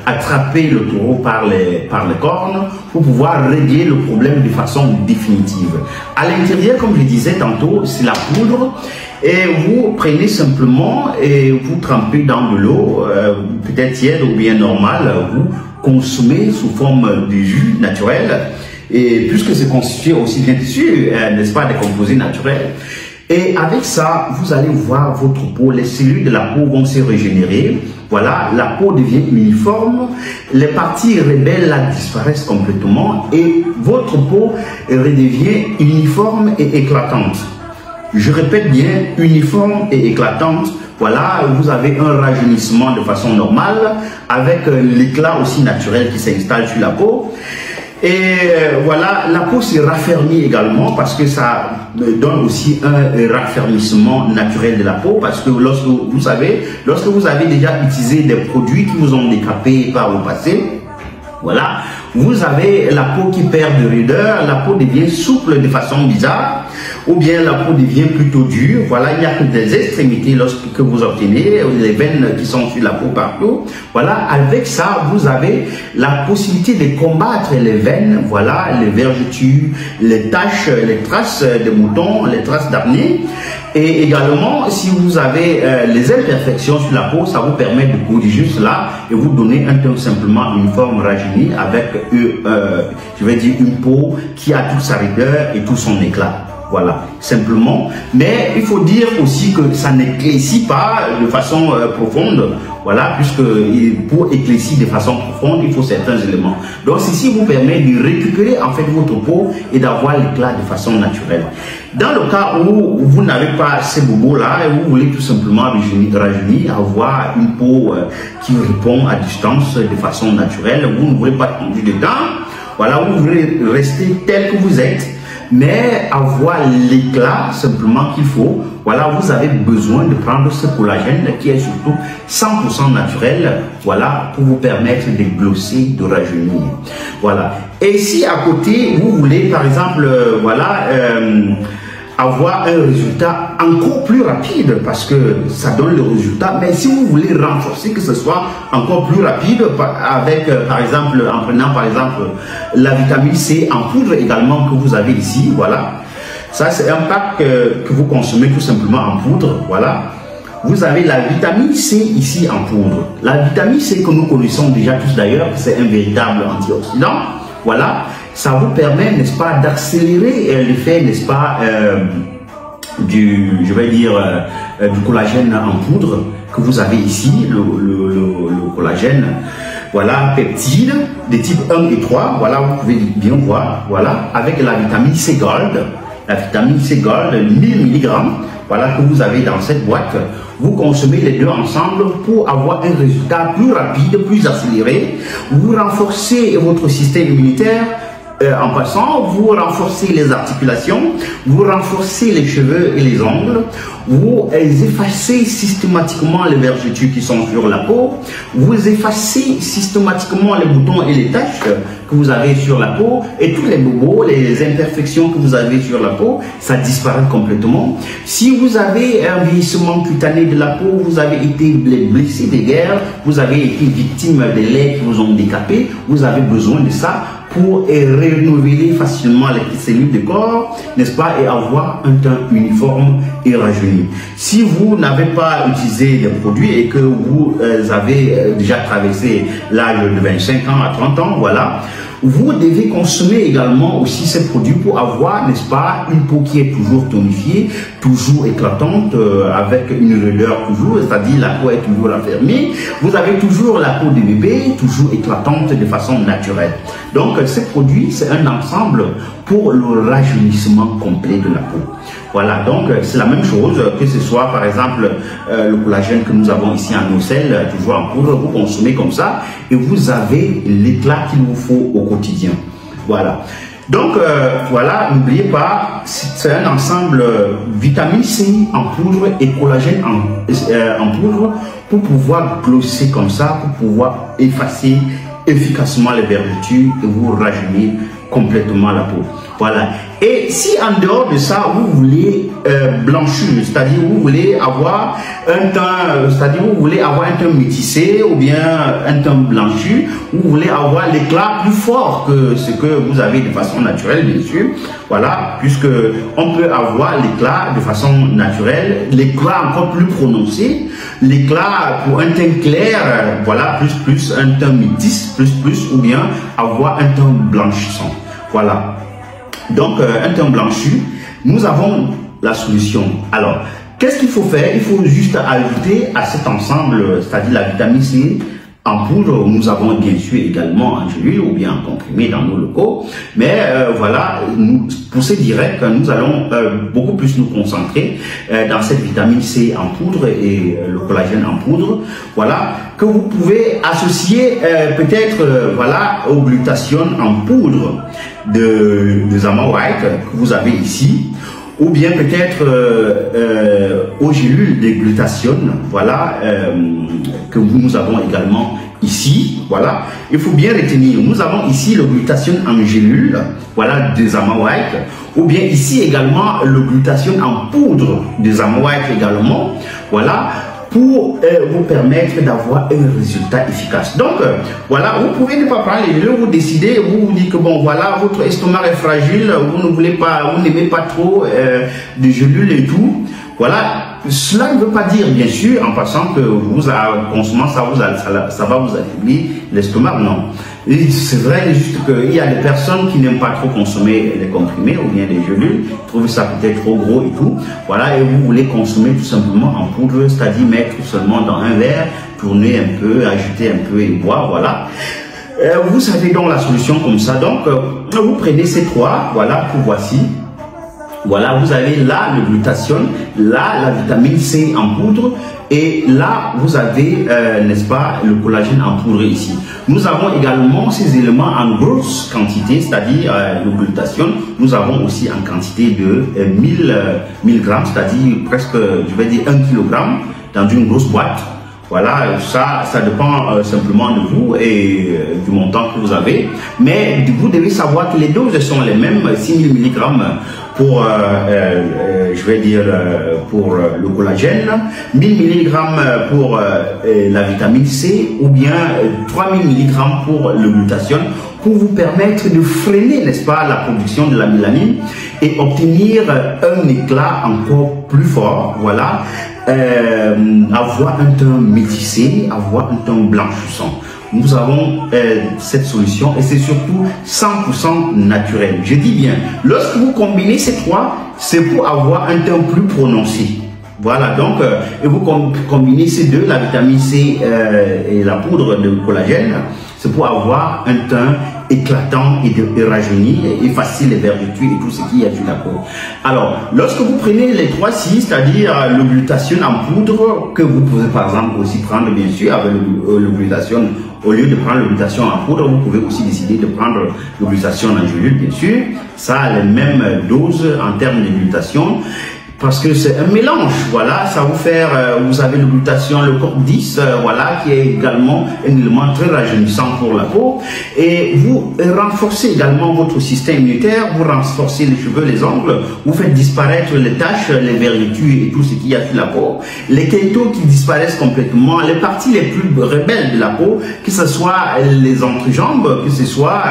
attraper le taureau par les cornes, pour pouvoir régler le problème de façon définitive. À l'intérieur, comme je disais tantôt, c'est la poudre et vous prenez simplement et vous trempez dans de l'eau, peut-être tiède ou bien normale, vous consommez sous forme de jus naturel et puisque c'est constitué aussi bien dessus, n'est-ce pas, des composés naturels. Et avec ça, vous allez voir votre peau, les cellules de la peau vont se régénérer. Voilà, la peau devient uniforme, les parties rebelles là disparaissent complètement et votre peau redevient uniforme et éclatante. Je répète bien, uniforme et éclatante. Voilà, vous avez un rajeunissement de façon normale avec l'éclat aussi naturel qui s'installe sur la peau. Et voilà, la peau se raffermit également parce que ça donne aussi un raffermissement naturel de la peau parce que lorsque vous avez déjà utilisé des produits qui vous ont décapé par le passé, voilà, vous avez la peau qui perd de raideur, la peau devient souple de façon bizarre, ou bien la peau devient plutôt dure. Voilà, il n'y a que des extrémités lorsque vous obtenez, les veines qui sont sur la peau partout. Voilà, avec ça, vous avez la possibilité de combattre les veines, voilà, les vergetures, les taches, les traces de boutons, les traces d'acné. Et également, si vous avez les imperfections sur la peau, ça vous permet de corriger cela et vous donner un teint simplement une forme rajeunie avec, je vais dire, une peau qui a toute sa raideur et tout son éclat. Voilà, simplement. Mais il faut dire aussi que ça n'éclaircit pas de façon profonde. Voilà, puisque pour éclaircir de façon profonde, il faut certains éléments. Donc, ceci vous permet de récupérer en fait votre peau et d'avoir l'éclat de façon naturelle. Dans le cas où vous n'avez pas ces bobos-là et vous voulez tout simplement rajeunir, avoir une peau qui répond à distance de façon naturelle, vous ne voulez pas tomber dedans, voilà, vous voulez rester tel que vous êtes, mais avoir l'éclat simplement qu'il faut. Voilà, vous avez besoin de prendre ce collagène qui est surtout 100% naturel, voilà, pour vous permettre de glosser, de rajeunir. Voilà. Et si à côté, vous voulez, par exemple, voilà, avoir un résultat encore plus rapide, parce que ça donne le résultat, mais si vous voulez renforcer, que ce soit encore plus rapide avec par exemple, en prenant par exemple la vitamine C en poudre également que vous avez ici, voilà, ça c'est un pack que vous consommez tout simplement en poudre, voilà. Vous avez la vitamine C ici en poudre. La vitamine C que nous connaissons déjà tous d'ailleurs, c'est un véritable antioxydant, voilà. Ça vous permet, n'est-ce pas, d'accélérer l'effet, n'est-ce pas, du collagène en poudre que vous avez ici, le collagène, voilà, peptide de type 1 et 3, voilà, vous pouvez bien voir, voilà, avec la vitamine C Gold, la vitamine C Gold, 1000 mg, voilà, que vous avez dans cette boîte. Vous consommez les deux ensemble pour avoir un résultat plus rapide, plus accéléré. Vous renforcez votre système immunitaire. En passant, vous renforcez les articulations, vous renforcez les cheveux et les ongles, vous effacez systématiquement les vergetures qui sont sur la peau, vous effacez systématiquement les boutons et les taches que vous avez sur la peau, et tous les bobos, les imperfections que vous avez sur la peau, ça disparaît complètement. Si vous avez un vieillissement cutané de la peau, vous avez été blessé de guerre, vous avez été victime des laits qui vous ont décapé, vous avez besoin de ça pour renouveler facilement les cellules du corps, n'est-ce pas, et avoir un teint uniforme et rajeuni. Si vous n'avez pas utilisé des produits et que vous avez déjà traversé l'âge de 25 ans à 30 ans, voilà, vous devez consommer également aussi ces produits pour avoir, n'est-ce pas, une peau qui est toujours tonifiée, toujours éclatante, avec une raideur toujours, c'est-à-dire la peau est toujours raffermie. Vous avez toujours la peau de bébé, toujours éclatante de façon naturelle. Donc, ces produits, c'est un ensemble pour le rajeunissement complet de la peau. Voilà, donc c'est la même chose, que ce soit par exemple le collagène que nous avons ici en ocelle, toujours en poudre, vous consommez comme ça et vous avez l'éclat qu'il vous faut au quotidien. Voilà. Donc voilà, n'oubliez pas, c'est un ensemble vitamine C en poudre et collagène en poudre pour pouvoir glosser comme ça, pour pouvoir effacer efficacement les vergetures et vous rajeunir complètement la peau. Voilà. Et si en dehors de ça, vous voulez blanchir, c'est-à-dire vous voulez avoir un teint, c'est-à-dire vous voulez avoir un teint métissé ou bien un teint blanchi, vous voulez avoir l'éclat plus fort que ce que vous avez de façon naturelle, bien sûr. Voilà, puisque on peut avoir l'éclat de façon naturelle, l'éclat encore plus prononcé, l'éclat pour un teint clair, voilà, plus un teint métis, plus, ou bien avoir un teint blanchissant. Voilà. Donc, un teint blanchi, nous avons la solution. Alors, qu'est-ce qu'il faut faire? Il faut juste ajouter à cet ensemble, c'est-à-dire la vitamine C en poudre. Nous avons bien sûr également en gélule ou bien en comprimé dans nos locaux. Mais voilà, pour ces directs, nous allons beaucoup plus nous concentrer dans cette vitamine C en poudre et le collagène en poudre. Voilà, que vous pouvez associer peut-être voilà, au glutathione en poudre de Zama White que vous avez ici, ou bien peut-être aux gélules de glutathione, voilà, que nous avons également ici. Voilà, il faut bien retenir, nous avons ici le glutathione en gélule, voilà, de Zama White, ou bien ici également le glutathione en poudre de Zama White également, voilà, pour vous permettre d'avoir un résultat efficace. Donc, voilà, vous pouvez ne pas prendre les deux, vous décidez, vous vous dites que bon, voilà, votre estomac est fragile, vous ne voulez pas, vous n'aimez pas trop de gélules et tout. Voilà, cela ne veut pas dire, bien sûr, en passant que vous, en consommant ça, ça va vous affaiblir l'estomac, non. C'est vrai juste qu'il y a des personnes qui n'aiment pas trop consommer les comprimés ou bien les gélules, trouvent ça peut-être trop gros et tout. Voilà, et vous voulez consommer tout simplement en poudre, c'est-à-dire mettre seulement dans un verre, tourner un peu, agiter un peu et boire, voilà. Vous avez donc la solution comme ça. Donc, vous prenez ces trois, voilà, que voici. Voilà, vous avez là le glutathione, là la vitamine C en poudre et là vous avez, n'est-ce pas, le collagène en poudre ici. Nous avons également ces éléments en grosse quantité, c'est-à-dire le glutathione. Nous avons aussi en quantité de 1000 grammes, c'est-à-dire presque, je vais dire 1 kg dans une grosse boîte. Voilà, ça dépend simplement de vous et du montant que vous avez. Mais vous devez savoir que les doses sont les mêmes, 6000 mg pour, je vais dire, pour le collagène, 1000 mg pour la vitamine C ou bien 3000 mg pour le glutathione, pour vous permettre de freiner, n'est-ce pas, la production de la mélanine et obtenir un éclat encore plus fort, voilà, avoir un teint métissé, avoir un teint blanchissant. Nous avons cette solution et c'est surtout 100% naturel. Je dis bien, lorsque vous combinez ces trois, c'est pour avoir un teint plus prononcé. Voilà, donc, et vous combinez ces deux, la vitamine C et la poudre de collagène, c'est pour avoir un teint éclatant et rajeuni, effacer les vergetures et tout ce qui y a sur la peau. Alors, lorsque vous prenez les 3-6, c'est-à-dire le glutathione en poudre, que vous pouvez par exemple aussi prendre bien sûr avec le glutathione, au lieu de prendre le glutathione en poudre, vous pouvez aussi décider de prendre le glutathione en gélule, bien sûr. Ça a les mêmes doses en termes de glutathione. Parce que c'est un mélange, voilà, ça va vous faire, vous avez le glutathione, le COP10, voilà, qui est également un élément très rajeunissant pour la peau. Et vous renforcez également votre système immunitaire, vous renforcez les cheveux, les ongles, vous faites disparaître les taches, les vergetures et tout ce qu'il y a sur la peau. Les kétos qui disparaissent complètement, les parties les plus rebelles de la peau, que ce soit les entrejambes, que ce soit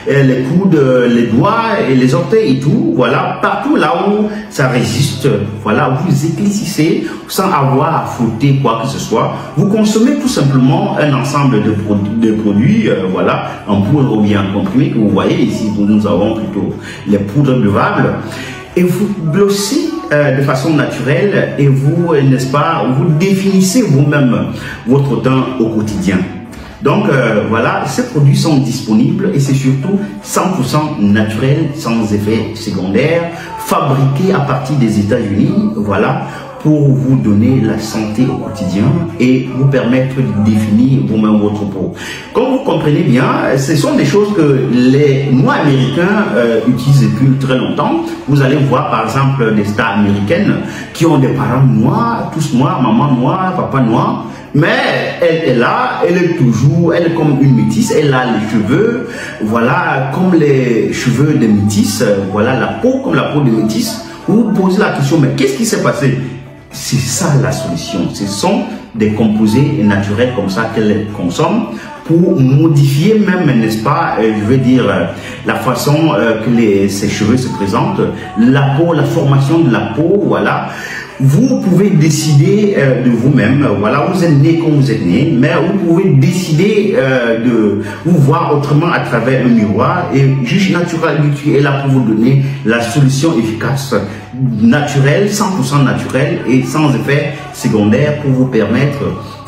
les coudes, les doigts et les orteils et tout, voilà, partout là où ça résiste. Voilà, vous éclaircissez sans avoir à frotter quoi que ce soit. Vous consommez tout simplement un ensemble de produits, voilà, en poudre ou bien en comprimé que vous voyez ici. Nous avons plutôt les poudres buvables et vous glossez de façon naturelle et vous, n'est-ce pas, vous définissez vous-même votre teint au quotidien. Donc voilà, ces produits sont disponibles et c'est surtout 100% naturel, sans effet secondaire, fabriqués à partir des États-Unis, voilà, pour vous donner la santé au quotidien et vous permettre de définir vous-même votre peau. Comme vous comprenez bien, ce sont des choses que les Noirs américains utilisent depuis très longtemps. Vous allez voir par exemple des stars américaines qui ont des parents noirs, tous noirs, maman noire, papa noir. Mais elle est là, elle est toujours, elle est comme une métisse, elle a les cheveux, voilà, comme les cheveux de métisse, voilà, la peau comme la peau de métisse. Vous vous posez la question, mais qu'est-ce qui s'est passé? C'est ça la solution, ce sont des composés naturels comme ça qu'elle consomme pour modifier même, n'est-ce pas, je veux dire, la façon que ses cheveux se présentent, la peau, la formation de la peau, voilà. Vous pouvez décider de vous-même, voilà, vous êtes né comme vous êtes né, mais vous pouvez décider de vous voir autrement à travers un miroir et Juge Natural Beauty est là pour vous donner la solution efficace, naturelle, 100% naturelle et sans effet secondaire pour vous permettre,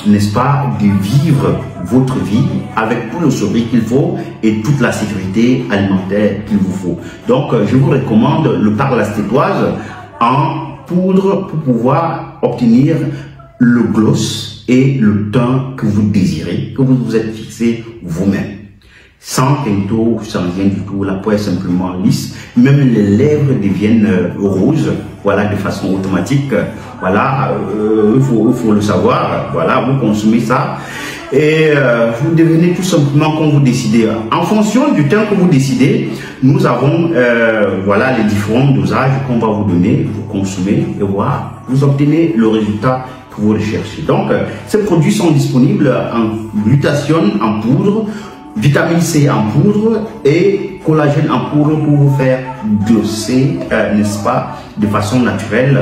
n'est-ce pas, de vivre votre vie avec tout le sourire qu'il faut et toute la sécurité alimentaire qu'il vous faut. Donc, je vous recommande le Parlastétoise en poudre pour pouvoir obtenir le gloss et le teint que vous désirez, que vous vous êtes fixé vous-même. Sans pinto, sans rien du tout, la peau est simplement lisse, même les lèvres deviennent roses, voilà, de façon automatique, voilà, il faut le savoir, voilà, vous consommez ça et vous devenez tout simplement comme vous décidez. En fonction du temps que vous décidez, nous avons voilà les différents dosages qu'on va vous donner, vous consommez et voilà, vous obtenez le résultat que vous recherchez. Donc, ces produits sont disponibles en glutathione en poudre, vitamine C en poudre et collagène en poudre pour vous faire glosser, n'est-ce pas, de façon naturelle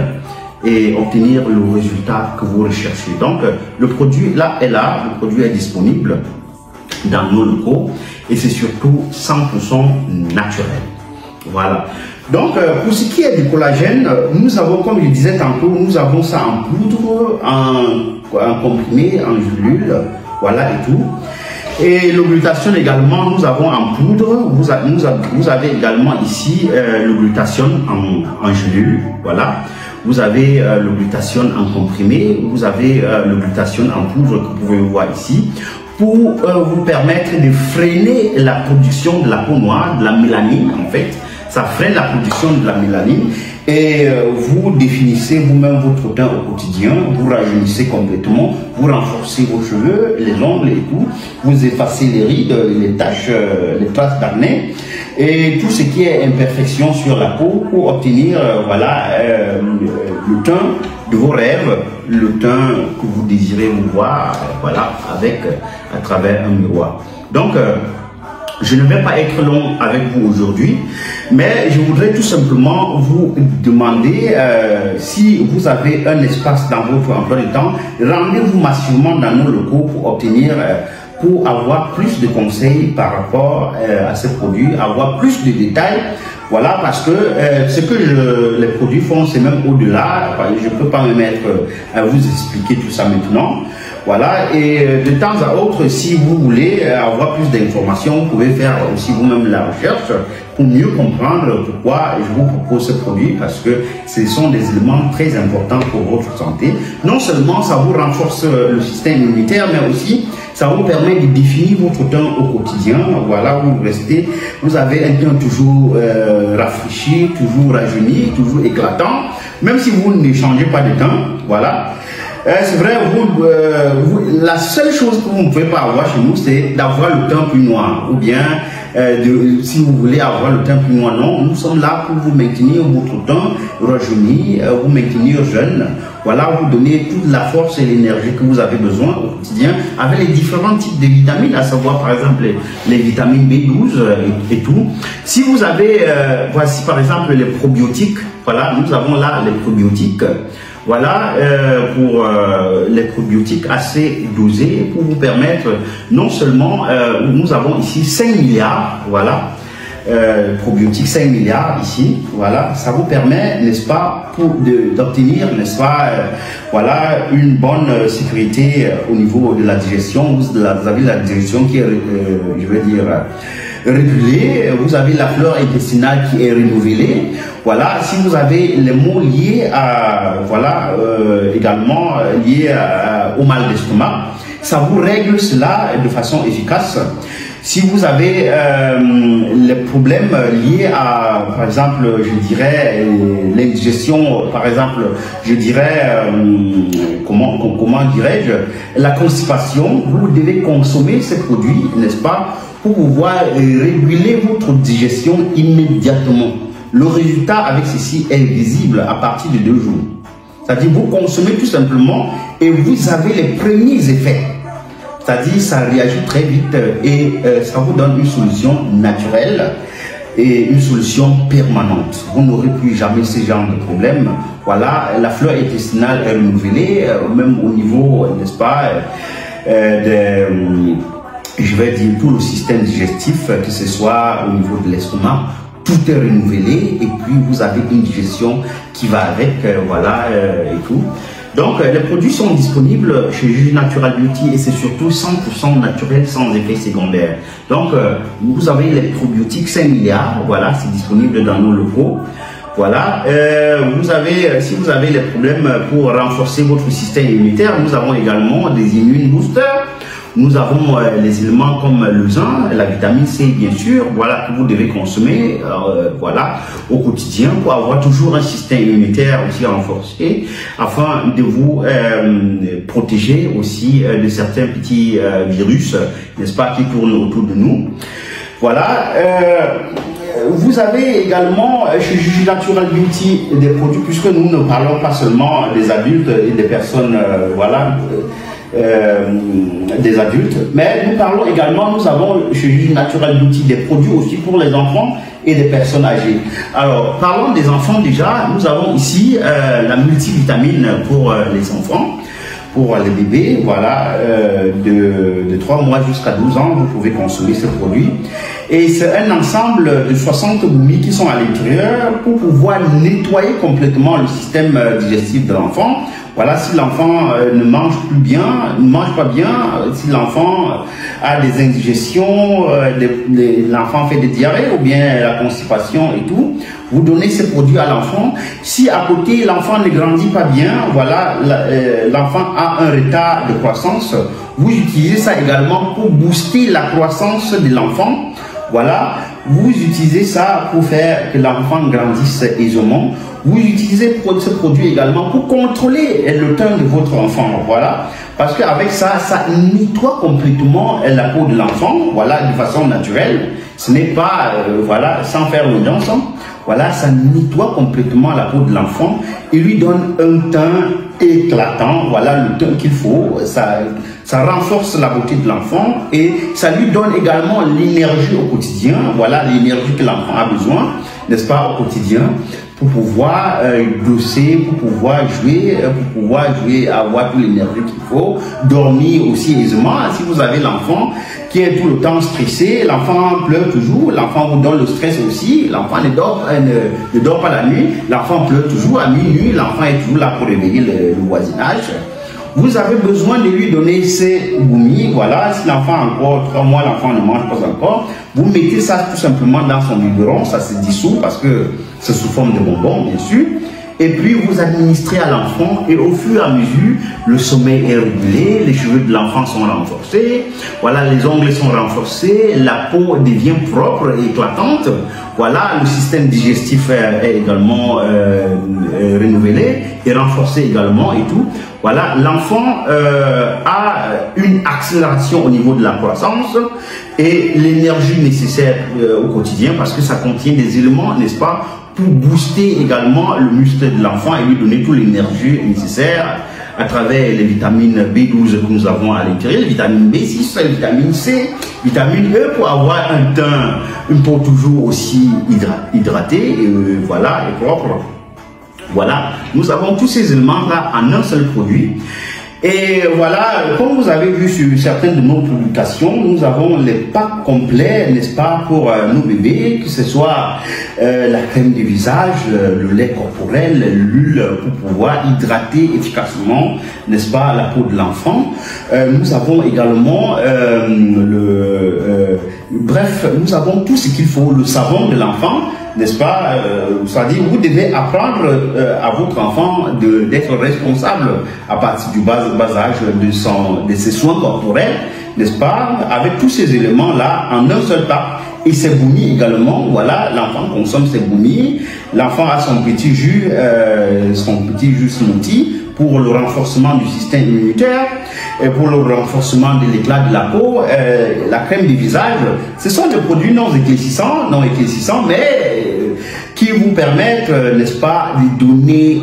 et obtenir le résultat que vous recherchez. Donc, le produit là est là, le produit est disponible. dans nos locaux et c'est surtout 100% naturel. Voilà. Donc, pour ce qui est du collagène, nous avons, comme je disais tantôt, nous avons ça en poudre, en comprimé, en gélule, voilà et tout. Et le glutathione également, nous avons en poudre, vous avez également ici le glutathione en gélule, voilà. Vous avez le glutathione en comprimé, vous avez le glutathione en poudre que vous pouvez voir ici, pour vous permettre de freiner la production de la peau noire, de la mélanine en fait. Ça freine la production de la mélanine et vous définissez vous-même votre teint au quotidien, vous rajeunissez complètement, vous renforcez vos cheveux, les ongles et tout, vous effacez les rides, les taches, les traces d'acné et tout ce qui est imperfection sur la peau pour obtenir voilà, le teint de vos rêves, le teint que vous désirez vous voir voilà, avec, à travers un miroir. Donc, je ne vais pas être long avec vous aujourd'hui, mais je voudrais tout simplement vous demander si vous avez un espace dans votre emploi du temps, rendez-vous massivement dans nos locaux pour obtenir, pour avoir plus de conseils par rapport à ces produits, avoir plus de détails. Voilà, parce que ce que les produits font, c'est même au-delà. Je ne peux pas me mettre à vous expliquer tout ça maintenant. Voilà, et de temps à autre, si vous voulez avoir plus d'informations, vous pouvez faire aussi vous-même la recherche pour mieux comprendre pourquoi je vous propose ce produit, parce que ce sont des éléments très importants pour votre santé. Non seulement ça vous renforce le système immunitaire, mais aussi ça vous permet de définir votre teint au quotidien. Voilà, vous restez, vous avez un teint toujours rafraîchi, toujours rajeuni, toujours éclatant, même si vous ne changez pas de teint. Voilà. C'est vrai, la seule chose que vous ne pouvez pas avoir chez nous, c'est d'avoir le teint plus noir. Ou bien, si vous voulez avoir le teint plus noir, non, nous sommes là pour vous maintenir votre teint rajeuni, vous maintenir jeune. Voilà, vous donner toute la force et l'énergie que vous avez besoin au quotidien avec les différents types de vitamines, à savoir par exemple les vitamines B12 et tout. Si vous avez, voici par exemple les probiotiques, voilà, nous avons là les probiotiques. Voilà, pour les probiotiques assez dosés pour vous permettre, non seulement, nous avons ici 5 milliards, voilà, probiotiques 5 milliards ici, voilà, ça vous permet, n'est-ce pas, d'obtenir, n'est-ce pas, voilà, une bonne sécurité au niveau de la digestion. Vous avez la digestion qui est, je vais dire, régulée, vous avez la flore intestinale qui est renouvelée. Voilà, si vous avez les maux liés à, voilà, également liés au mal d'estomac, ça vous règle cela de façon efficace. Si vous avez les problèmes liés à, par exemple, je dirais, l'indigestion, par exemple, je dirais, comment dirais-je, la constipation, vous devez consommer ces produits, n'est-ce pas, pour pouvoir réguler votre digestion immédiatement. Le résultat avec ceci est visible à partir de 2 jours. C'est-à-dire, vous consommez tout simplement et vous avez les premiers effets. C'est-à-dire, ça réagit très vite et ça vous donne une solution naturelle et une solution permanente. Vous n'aurez plus jamais ce genre de problème. Voilà, la flore intestinale est renouvelée, même au niveau, n'est-ce pas, je vais dire tout le système digestif, que ce soit au niveau de l'estomac, tout est renouvelé et puis vous avez une digestion qui va avec, voilà, et tout. Donc, les produits sont disponibles chez Juju Natural Beauty et c'est surtout 100% naturel, sans effet secondaire. Donc, vous avez les probiotiques 5 milliards, voilà, c'est disponible dans nos locaux. Voilà, vous avez, si vous avez les problèmes pour renforcer votre système immunitaire, nous avons également des immune boosters. Nous avons les éléments comme le zinc, la vitamine C bien sûr, voilà, que vous devez consommer voilà, au quotidien pour avoir toujours un système immunitaire aussi renforcé afin de vous protéger aussi de certains petits virus, n'est-ce pas, qui tournent autour de nous. Voilà. Vous avez également chez Juju Natural Beauty des produits, puisque nous ne parlons pas seulement des adultes et des personnes, voilà, des adultes, mais nous parlons également, nous avons chez Juju Natural Beauty des produits aussi pour les enfants et des personnes âgées. Alors, parlons des enfants déjà, nous avons ici la multivitamine pour les enfants. pour les bébés, voilà, de 3 mois jusqu'à 12 ans, vous pouvez consommer ce produit. Et c'est un ensemble de 60 gummies qui sont à l'intérieur pour pouvoir nettoyer complètement le système digestif de l'enfant. Voilà, si l'enfant ne mange plus bien, ne mange pas bien, si l'enfant a des indigestions, l'enfant fait des diarrhées ou bien la constipation et tout, vous donnez ces produits à l'enfant. Si à côté l'enfant ne grandit pas bien, voilà, l'enfant a un retard de croissance, vous utilisez ça également pour booster la croissance de l'enfant. Voilà, vous utilisez ça pour faire que l'enfant grandisse aisément. Vous utilisez ce produit également pour contrôler le teint de votre enfant. Voilà, parce qu'avec ça, ça nettoie complètement la peau de l'enfant. Voilà, de façon naturelle. Ce n'est pas, voilà, sans faire l'audience. Voilà, ça nettoie complètement la peau de l'enfant et lui donne un teint éclatant. Voilà, le teint qu'il faut. Ça renforce la beauté de l'enfant et ça lui donne également l'énergie au quotidien. Voilà, l'énergie que l'enfant a besoin, n'est-ce pas, au quotidien, pour pouvoir bosser, pour pouvoir jouer, avoir toute l'énergie qu'il faut, dormir aussi aisément. Si vous avez l'enfant qui est tout le temps stressé, l'enfant pleure toujours, l'enfant vous donne le stress aussi, l'enfant ne dort pas la nuit, l'enfant pleure toujours à minuit, l'enfant est toujours là pour réveiller le voisinage. Vous avez besoin de lui donner ces gummies. Voilà, si l'enfant a encore 3 mois, l'enfant ne mange pas encore, vous mettez ça tout simplement dans son biberon, ça se dissout parce que c'est sous forme de bonbons, bien sûr. Et puis vous administrez à l'enfant et au fur et à mesure, le sommeil est régulé, les cheveux de l'enfant sont renforcés, voilà, les ongles sont renforcés, la peau devient propre et éclatante, voilà, le système digestif est également renouvelé et renforcé également et tout. Voilà, l'enfant a une accélération au niveau de la croissance et l'énergie nécessaire au quotidien parce que ça contient des éléments, n'est-ce pas, pour booster également le muscle de l'enfant et lui donner toute l'énergie nécessaire à travers les vitamines B12 que nous avons à l'intérieur, les vitamines B6, les vitamines C, vitamine E pour avoir un teint, une peau toujours aussi hydratée et voilà, et propre. Voilà, nous avons tous ces éléments-là en un seul produit. Et voilà, comme vous avez vu sur certaines de nos publications, nous avons les packs complets, n'est-ce pas, pour nos bébés, que ce soit la crème du visage, le lait corporel, l'huile pour pouvoir hydrater efficacement, n'est-ce pas, la peau de l'enfant. Nous avons également bref, nous avons tout ce qu'il faut, le savon de l'enfant, n'est-ce pas, c'est-à-dire vous devez apprendre à votre enfant d'être responsable à partir du bas âge de ses soins corporels, n'est-ce pas, avec tous ces éléments-là en un seul pas. Et ses gummies également, voilà, l'enfant consomme ses gummies, l'enfant a son petit jus smoothie pour le renforcement du système immunitaire et pour le renforcement de l'éclat de la peau, la crème du visage. Ce sont des produits non éclaircissants, mais qui vous permettent, n'est-ce pas, de donner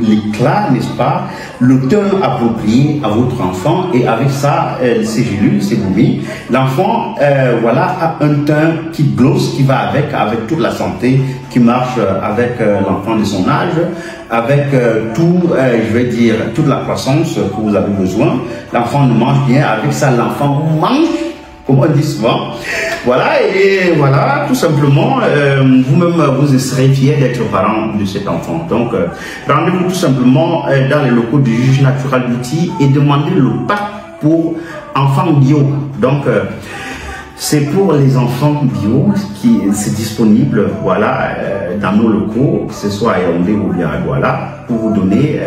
l'éclat, n'est-ce pas, le teint approprié à votre enfant. Et avec ça, ces gélules, ces gummies, l'enfant, voilà, a un teint qui glosse, qui va avec toute la santé, qui marche avec l'enfant de son âge, avec je vais dire, toute la croissance que vous avez besoin. L'enfant ne mange bien, avec ça, l'enfant mange, comme on dit souvent. Voilà, et voilà, tout simplement, vous-même, vous serez fiers d'être parent de cet enfant. Donc, rendez-vous tout simplement dans les locaux du Juge Natural Beauty et demandez le pack pour enfants bio. Donc, c'est pour les enfants bio qui c'est disponible, voilà, dans nos locaux, que ce soit à Yaoundé ou bien à Douala, pour vous donner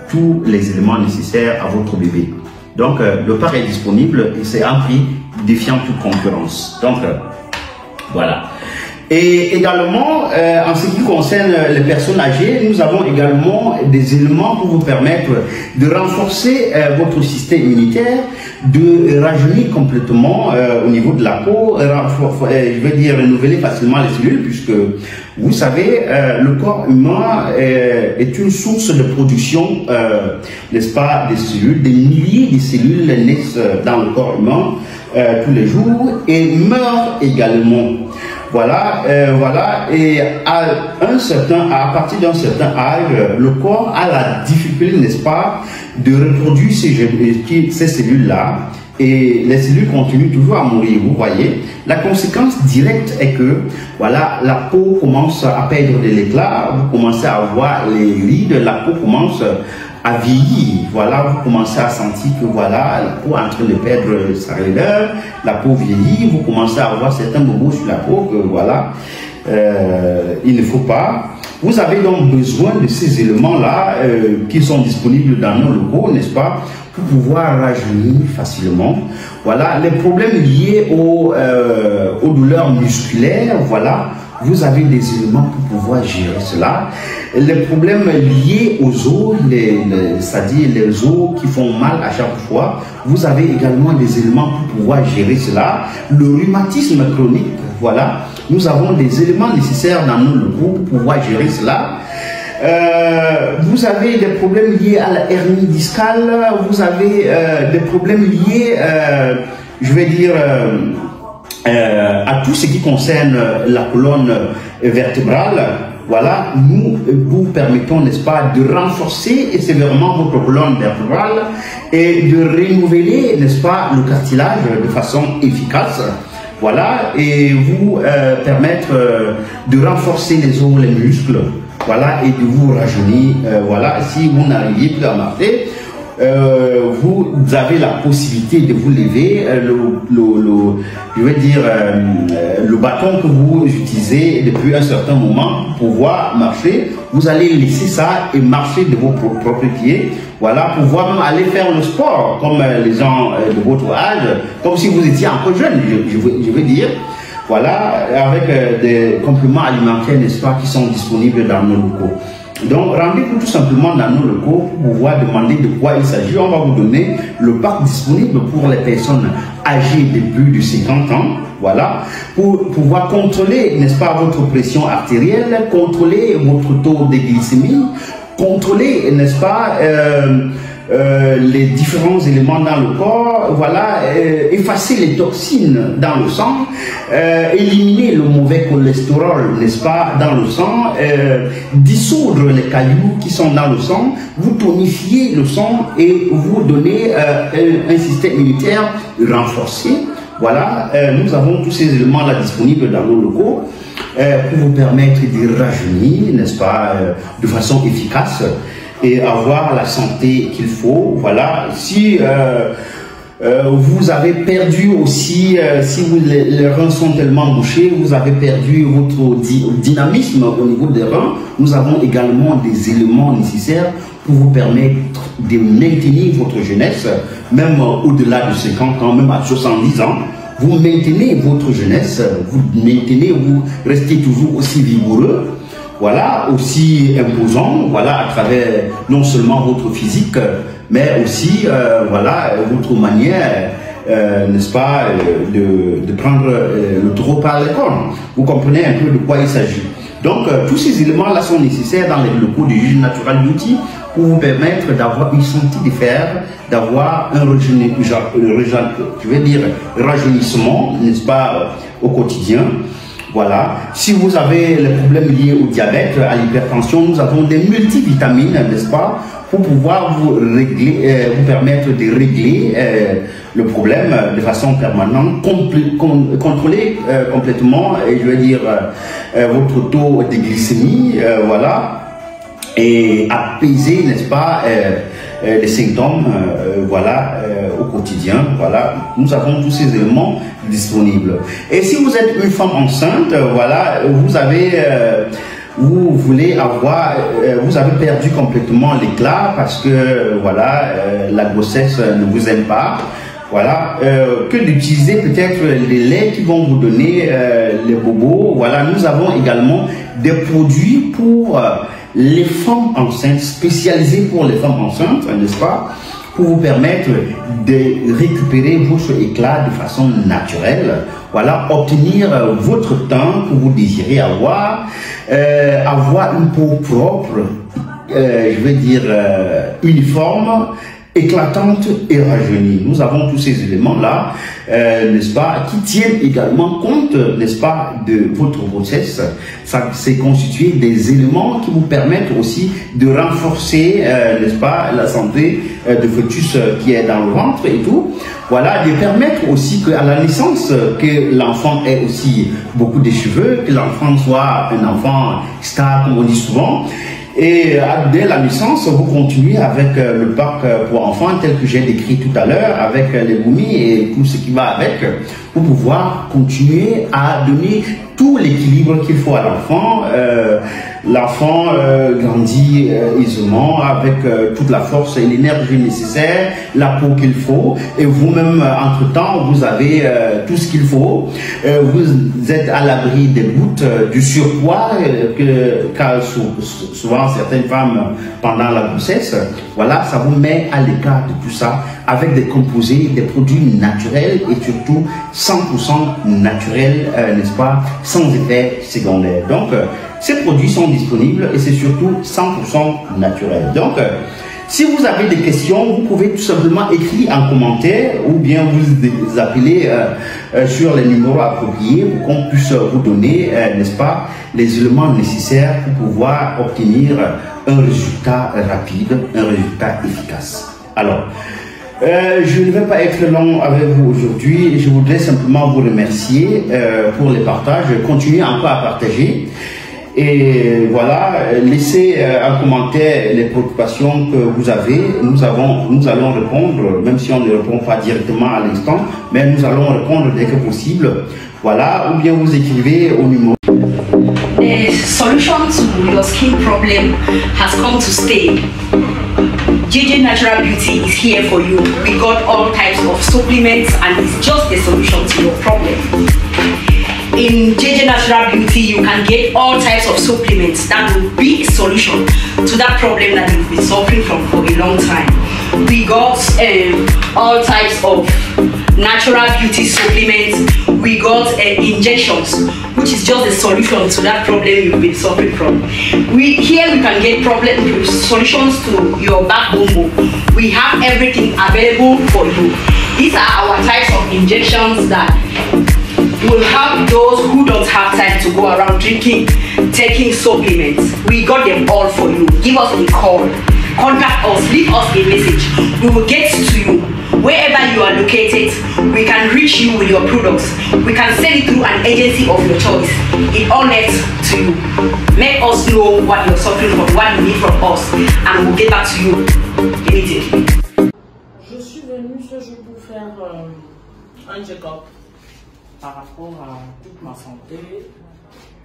tous les éléments nécessaires à votre bébé. Donc, le pack est disponible et c'est un prix défiant toute concurrence. Donc, voilà. Et également, en ce qui concerne les personnes âgées, nous avons également des éléments pour vous permettre de renforcer votre système immunitaire, de rajeunir complètement au niveau de la peau, je veux dire renouveler facilement les cellules, puisque vous savez, le corps humain est une source de production, n'est-ce pas, des cellules, des milliers de cellules naissent dans le corps humain tous les jours et meurent également. Voilà, voilà, et à partir d'un certain âge, le corps a la difficulté, n'est-ce pas, de reproduire ces cellules-là, et les cellules continuent toujours à mourir, vous voyez. La conséquence directe est que, voilà, la peau commence à perdre de l'éclat, vous commencez à avoir les rides, la peau commence à vieillir, voilà, vous commencez à sentir que, voilà, la peau est en train de perdre sa raideur, la peau vieillit, vous commencez à avoir certains bobos sur la peau que, voilà, il ne faut pas. Vous avez donc besoin de ces éléments-là qui sont disponibles dans nos locaux, n'est-ce pas, pour pouvoir rajeunir facilement. Voilà, les problèmes liés aux douleurs musculaires, voilà, vous avez des éléments pour pouvoir gérer cela. Les problèmes liés aux os, c'est-à-dire les os qui font mal à chaque fois, vous avez également des éléments pour pouvoir gérer cela. Le rhumatisme chronique, voilà, nous avons des éléments nécessaires dans nos locaux pour pouvoir gérer cela. Vous avez des problèmes liés à la hernie discale, vous avez des problèmes liés, je vais dire, à tout ce qui concerne la colonne vertébrale. Voilà, nous vous permettons, n'est-ce pas, de renforcer sévèrement votre colonne vertébrale et de renouveler, n'est-ce pas, le cartilage de façon efficace. Voilà, et vous permettre de renforcer les os, les muscles, voilà, et de vous rajeunir. Voilà, si vous n'arriviez plus à marcher, vous avez la possibilité de vous lever, je vais dire, le bâton que vous utilisez depuis un certain moment pour pouvoir marcher, vous allez laisser ça et marcher de vos propres pieds, voilà, pouvoir même aller faire le sport comme les gens de votre âge, comme si vous étiez encore jeune, je veux dire. Voilà, avec des compléments alimentaires, n'est-ce pas, qui sont disponibles dans nos locaux. Donc, rendez-vous tout simplement dans nos locaux pour pouvoir demander de quoi il s'agit. On va vous donner le pack disponible pour les personnes âgées de plus de 50 ans. Voilà, pour pouvoir contrôler, n'est-ce pas, votre pression artérielle, contrôler votre taux de glycémie, contrôler, n'est-ce pas, les différents éléments dans le corps, voilà, effacer les toxines dans le sang, éliminer le mauvais cholestérol, n'est-ce pas, dans le sang, dissoudre les cailloux qui sont dans le sang, vous tonifier le sang et vous donner un système immunitaire renforcé. Voilà, nous avons tous ces éléments-là disponibles dans nos locaux pour vous permettre de rajeunir, n'est-ce pas, de façon efficace et avoir la santé qu'il faut. Voilà, si vous avez perdu aussi, si les reins sont tellement bouchés, vous avez perdu votre dynamisme au niveau des reins, nous avons également des éléments nécessaires pour vous permettre de maintenir votre jeunesse, même au-delà de 50 ans, même à 70 ans. Vous maintenez votre jeunesse, vous restez toujours aussi vigoureux, voilà, aussi imposant, voilà, à travers non seulement votre physique, mais aussi, voilà, votre manière, n'est-ce pas, de prendre le taureau par les cornes. Vous comprenez un peu de quoi il s'agit. Donc, tous ces éléments-là sont nécessaires dans les locaux du Juge Natural Beauty pour vous permettre d'avoir une santé de fer, d'avoir un rajeunissement, n'est-ce pas, au quotidien. Voilà. Si vous avez les problèmes liés au diabète, à l'hypertension, nous avons des multivitamines, n'est-ce pas, pour pouvoir vous permettre de régler le problème de façon permanente, contrôler complètement, et je veux dire, votre taux de glycémie, voilà, et apaiser, n'est-ce pas, les symptômes, voilà, au quotidien. Voilà, nous avons tous ces éléments disponibles. Et si vous êtes une femme enceinte, voilà, vous voulez avoir, vous avez perdu complètement l'éclat parce que, voilà, la grossesse ne vous aime pas. Voilà, que d'utiliser peut-être les laits qui vont vous donner les bobos. Voilà, nous avons également des produits pour les femmes enceintes, spécialisés pour les femmes enceintes, n'est-ce pas, pour vous permettre de récupérer votre éclat de façon naturelle. Voilà, obtenir votre teint que vous désirez avoir, avoir une peau propre, je veux dire uniforme, éclatante et rajeunie. Nous avons tous ces éléments-là, n'est-ce pas, qui tiennent également compte, n'est-ce pas, de votre grossesse. Ça c'est constitué des éléments qui vous permettent aussi de renforcer, n'est-ce pas, la santé de fœtus qui est dans le ventre et tout. Voilà, de permettre aussi qu'à la naissance, que l'enfant ait aussi beaucoup de cheveux, que l'enfant soit un enfant star, comme on dit souvent. Et dès la naissance, vous continuez avec le parc pour enfants tel que j'ai décrit tout à l'heure, avec les boumis et tout ce qui va avec, pour pouvoir continuer à donner tout l'équilibre qu'il faut à l'enfant. L'enfant grandit aisément avec toute la force et l'énergie nécessaire, la peau qu'il faut, et vous-même, entre-temps, vous avez tout ce qu'il faut. Vous êtes à l'abri des gouttes, du surpoids, car souvent certaines femmes, pendant la grossesse, voilà, ça vous met à l'écart de tout ça, avec des composés, des produits naturels et surtout 100% naturels, n'est-ce pas, sans effet secondaire. Donc, ces produits sont disponibles et c'est surtout 100% naturel. Donc, si vous avez des questions, vous pouvez tout simplement écrire en commentaire ou bien vous appeler sur les numéros appropriés pour qu'on puisse vous donner, n'est-ce pas, les éléments nécessaires pour pouvoir obtenir un résultat rapide, un résultat efficace. Alors, je ne vais pas être long avec vous aujourd'hui. Je voudrais simplement vous remercier pour les partages. Continuez encore à partager. Et voilà, laissez en commentaire les préoccupations que vous avez. Nous allons répondre, même si on ne répond pas directement à l'instant, mais nous allons répondre dès que possible. Voilà, ou bien vous écrivez au numéro. The solution to your skin problem has come to stay. JJ Natural Beauty is here for you. We got all types of supplements and it's just the solution to your problem. In JJ Natural Beauty, you can get all types of supplements that will be a solution to that problem that you've been suffering from for a long time. We got all types of natural beauty supplements. We got injections, which is just a solution to that problem you've been suffering from. Here we can get solutions to your backbone. We have everything available for you. These are our types of injections that will help those who don't have time to go around taking supplements. We got them all for you. Give us a call, contact us, leave us a message. We will get to you wherever you are located. We can reach you with your products. We can send it through an agency of your choice. It all nets to you. Make us know what you're suffering from, what you need from us, and we'll get back to you immediately. Je suis venue ce jour pour faire un check-up par rapport à toute ma santé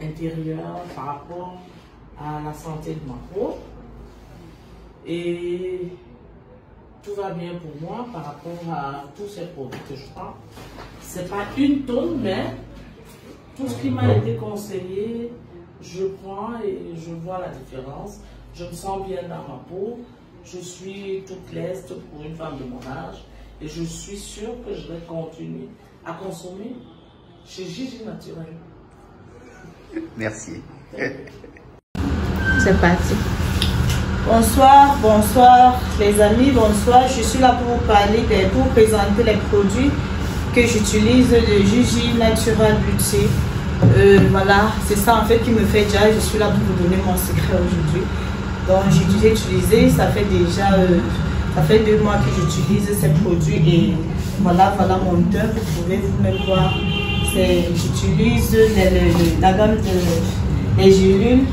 intérieure, par rapport à la santé de ma peau. Et tout va bien pour moi par rapport à tous ces produits que je prends. C'est pas une tonne, mais tout ce qui m'a été conseillé, je prends et je vois la différence. Je me sens bien dans ma peau. Je suis toute leste pour une femme de mon âge. Et je suis sûre que je vais continuer à consommer chez JJ Naturel. Merci. C'est parti. Bonsoir, bonsoir les amis, bonsoir. Je suis là pour vous parler, pour vous présenter les produits que j'utilise de JJ Natural Beauty. Voilà, c'est ça en fait qui me fait déjà. Je suis là pour vous donner mon secret aujourd'hui. Donc j'ai utilisé, ça fait déjà ça fait 2 mois que j'utilise ces produits et voilà mon teint. Vous pouvez vous-même voir. J'utilise la gamme des gélules.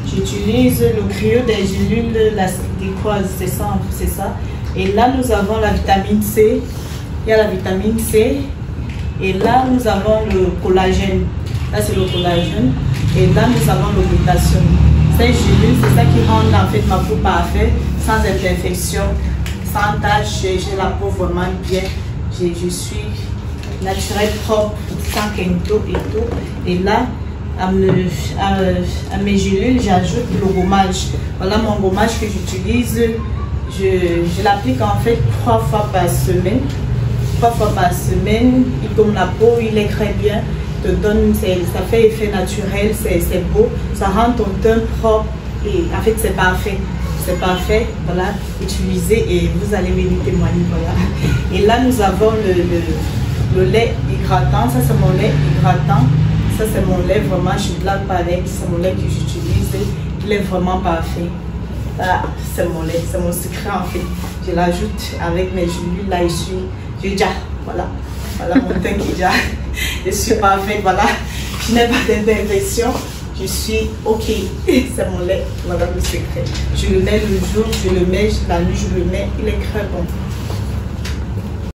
J'utilise le cryo des gélules, la glycose, c'est ça. Et là, nous avons la vitamine C. Il y a la vitamine C. Et là, nous avons le collagène. Là, c'est le collagène. Et là, nous avons le glutathione. Ces gélules, c'est ça qui rend en fait ma peau parfaite, sans imperfection, sans taches. J'ai la peau vraiment bien. Je suis naturelle, propre, sans kento et tout. Et là, à mes gélules, j'ajoute le gommage. Voilà mon gommage que j'utilise. Je l'applique en fait 3 fois par semaine. 3 fois par semaine. Il tombe la peau, il est très bien. Te donne, ça fait effet naturel, c'est beau. Ça rend ton teint propre et en fait c'est parfait. c'est parfait, voilà, utilisez et vous allez venir témoigner, voilà. Et là, nous avons le lait hydratant, ça c'est mon lait hydratant, ça c'est mon lait vraiment, je blague pas avec, c'est mon lait que j'utilise, il est vraiment parfait. Là, c'est mon lait, c'est mon secret en fait. Je l'ajoute avec mes jus, là, je déjà, voilà, voilà mon teint qui déjà, je suis parfaite, voilà, je n'ai pas d'imperfection. Je suis ok, c'est mon lait, voilà le secret. Je le mets le jour, je le mets la nuit, je le mets, il est très bon.